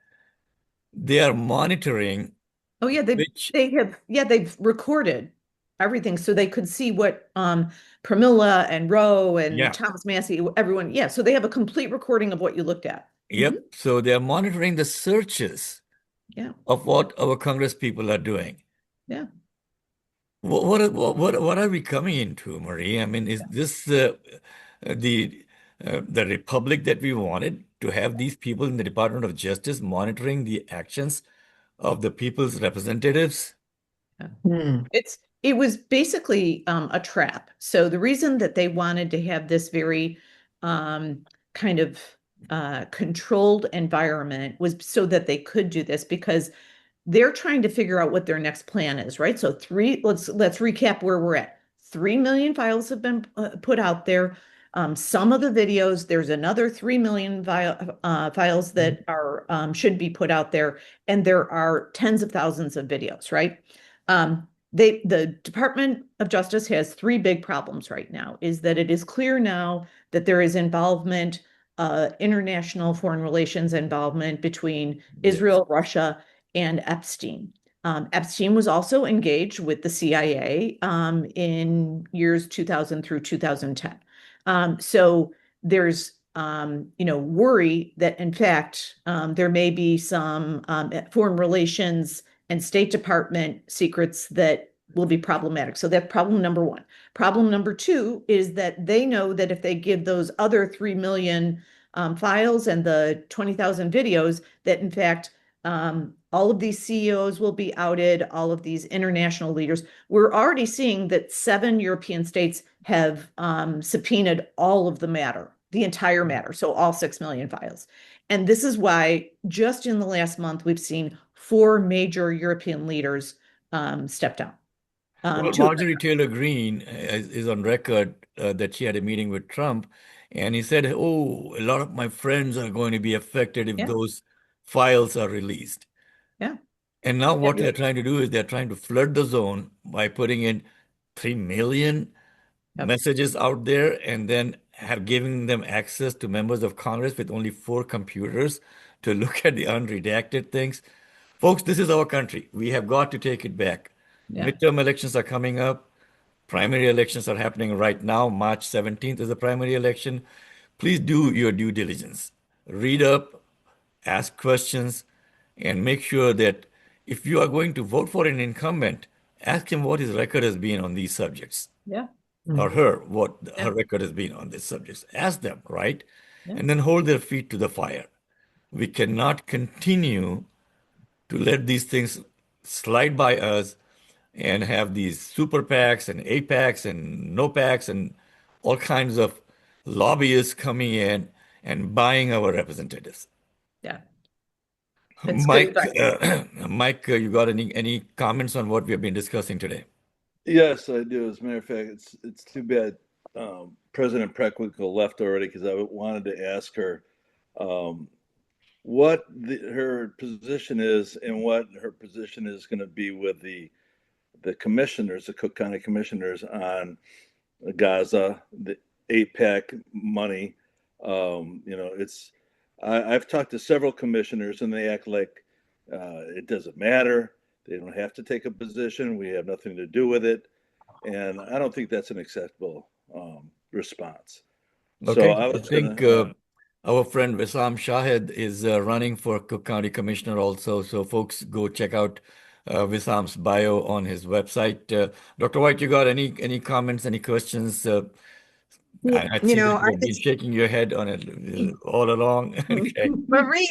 They are monitoring. Oh yeah, they've recorded everything so they could see what Pramila and Roe and Thomas Massey, everyone. Yeah, so they have a complete recording of what you looked at. Yep. So they're monitoring the searches of what our Congress people are doing. Yeah. What are we coming into, Marie? I mean, is this the republic that we wanted, to have these people in the Department of Justice monitoring the actions of the people's representatives? It was basically a trap. So the reason that they wanted to have this very kind of controlled environment was so that they could do this, because they're trying to figure out what their next plan is, right? So let's recap where we're at. 3 million files have been put out there. Some of the videos, there's another 3 million files that are should be put out there, and there are tens of thousands of videos, right? The Department of Justice has 3 big problems right now. Is that it is clear now that there is involvement international foreign relations involvement between Yes. Israel, Russia, and Epstein. Epstein was also engaged with the CIA in years 2000 through 2010. So there's worry that in fact there may be some foreign relations and State Department secrets that will be problematic. So that's problem number one. Problem number two is that they know that if they give those other 3 million files and the 20,000 videos, that in fact all of these CEOs will be outed, all of these international leaders. We're already seeing that 7 European states have subpoenaed all of the matter, the entire matter, so all 6 million files. And this is why just in the last month, we've seen 4 major European leaders step down. Well, Marjorie Taylor Greene is on record that she had a meeting with Trump, and he said, "Oh, a lot of my friends are going to be affected if Yeah. those files are released." Yeah. And now what Yeah. they're trying to do is they're trying to flood the zone by putting in 3 million Yep. messages out there and then giving them access to members of Congress with only 4 computers to look at the unredacted things. Folks, this is our country. We have got to take it back. Yeah. Midterm elections are coming up. Primary elections are happening right now. March 17th is the primary election. Please do your due diligence. Read up, ask questions, and make sure that if you are going to vote for an incumbent, ask him what his record has been on these subjects, Yeah. or her, what Yeah. her record has been on these subjects. Ask them, right? Yeah. And then hold their feet to the fire. We cannot continue to let these things slide by us and have these super PACs and APACs and no PACs and all kinds of lobbyists coming in and buying our representatives. Yeah. It's Mike, good. Mike, you got any comments on what we have been discussing today? Yes, I do. As a matter of fact, it's too bad President Preckwinkle left already, because I wanted to ask her what her position is and what her position is going to be with the commissioners, the Cook County commissioners on Gaza, the APAC money. I've talked to several commissioners and they act like it doesn't matter. They don't have to take a position. We have nothing to do with it. And I don't think that's an acceptable response. Okay, So I I was think our friend Wissam Shahed is running for Cook County Commissioner also. So folks, go check out Wissam's bio on his website. Dr. White, you got any comments, any questions? I see that you've been shaking your head on it all along. Okay. Marie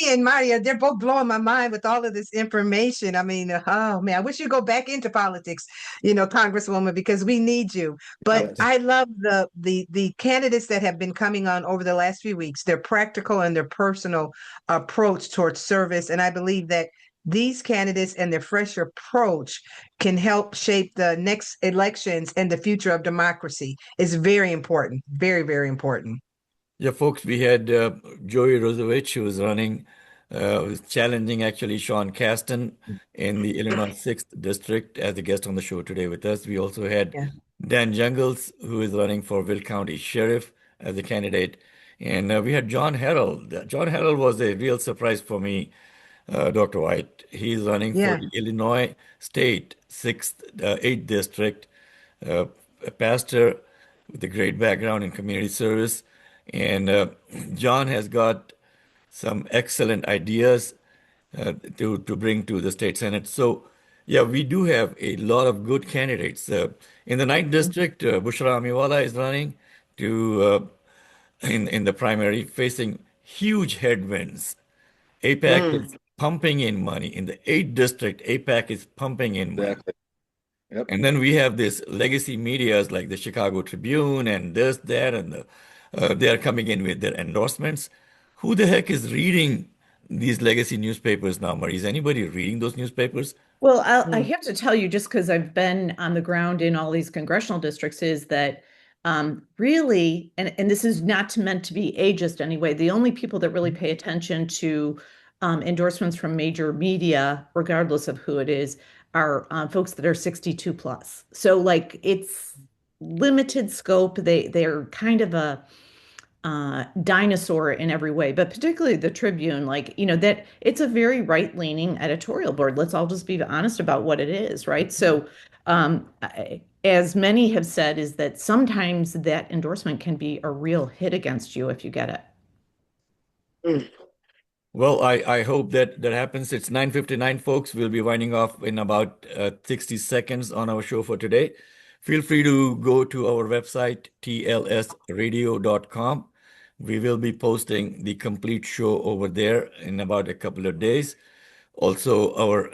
and Maaria, they're both blowing my mind with all of this information. I mean, oh man, I wish you'd go back into politics, Congresswoman, because we need you. But Yes. I love the candidates that have been coming on over the last few weeks, their practical and their personal approach towards service. And I believe that these candidates and their fresh approach can help shape the next elections and the future of democracy. It's very important, very, very important. Yeah, folks, we had Joey Ruzevich, who was running, was challenging actually Sean Casten in the Illinois 6th District as a guest on the show today with us. We also had Dan Jungles, who is running for Will County Sheriff as a candidate. And we had John Harrell. John Harrell was a real surprise for me, Dr. White. He's running for the Illinois State 8th District, a pastor with a great background in community service. And John has got some excellent ideas to bring to the state senate. So, yeah, we do have a lot of good candidates. In the 9th district, Bushra Amiwala is running in the primary, facing huge headwinds. APAC is pumping in money. In the 8th district, APAC is pumping in money. Exactly. Yep. And then we have this legacy medias like the Chicago Tribune and this, that, and they are coming in with their endorsements. Who the heck is reading these legacy newspapers now, Marie? Is anybody reading those newspapers? Well, I have to tell you, just because I've been on the ground in all these congressional districts, is that really, and this is not meant to be ageist anyway, the only people that really pay attention to endorsements from major media, regardless of who it is, are folks that are 62 plus. So like it's limited scope. They're kind of dinosaur in every way, but particularly the Tribune, like, that it's a very right-leaning editorial board. Let's all just be honest about what it is, right? So, as many have said, is that sometimes that endorsement can be a real hit against you if you get it. Well, I hope that happens. It's 9:59, folks. We'll be winding off in about 60 seconds on our show for today. Feel free to go to our website, tlsradio.com. We will be posting the complete show over there in about a couple of days. Also, our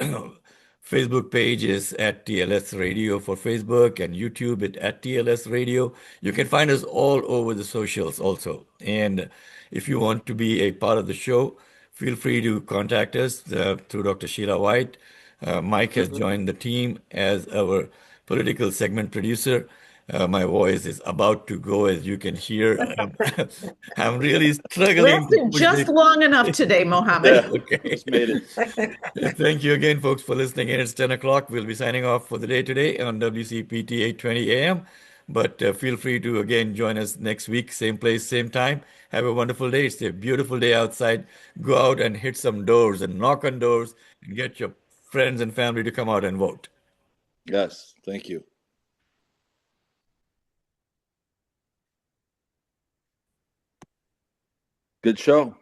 Facebook page is at TLS Radio for Facebook, and YouTube at TLS Radio. You can find us all over the socials also. And if you want to be a part of the show, feel free to contact us through Dr. Sheila White. Mike has joined the team as our political segment producer. My voice is about to go, as you can hear. I'm really struggling. Rested just long enough today, Mohammed. Okay. Just made it. Thank you again, folks, for listening in. It's 10 o'clock. We'll be signing off for the day today on WCPT 820 AM. But feel free to, again, join us next week, same place, same time. Have a wonderful day. It's a beautiful day outside. Go out and hit some doors and knock on doors and get your friends and family to come out and vote. Yes, thank you. Good show.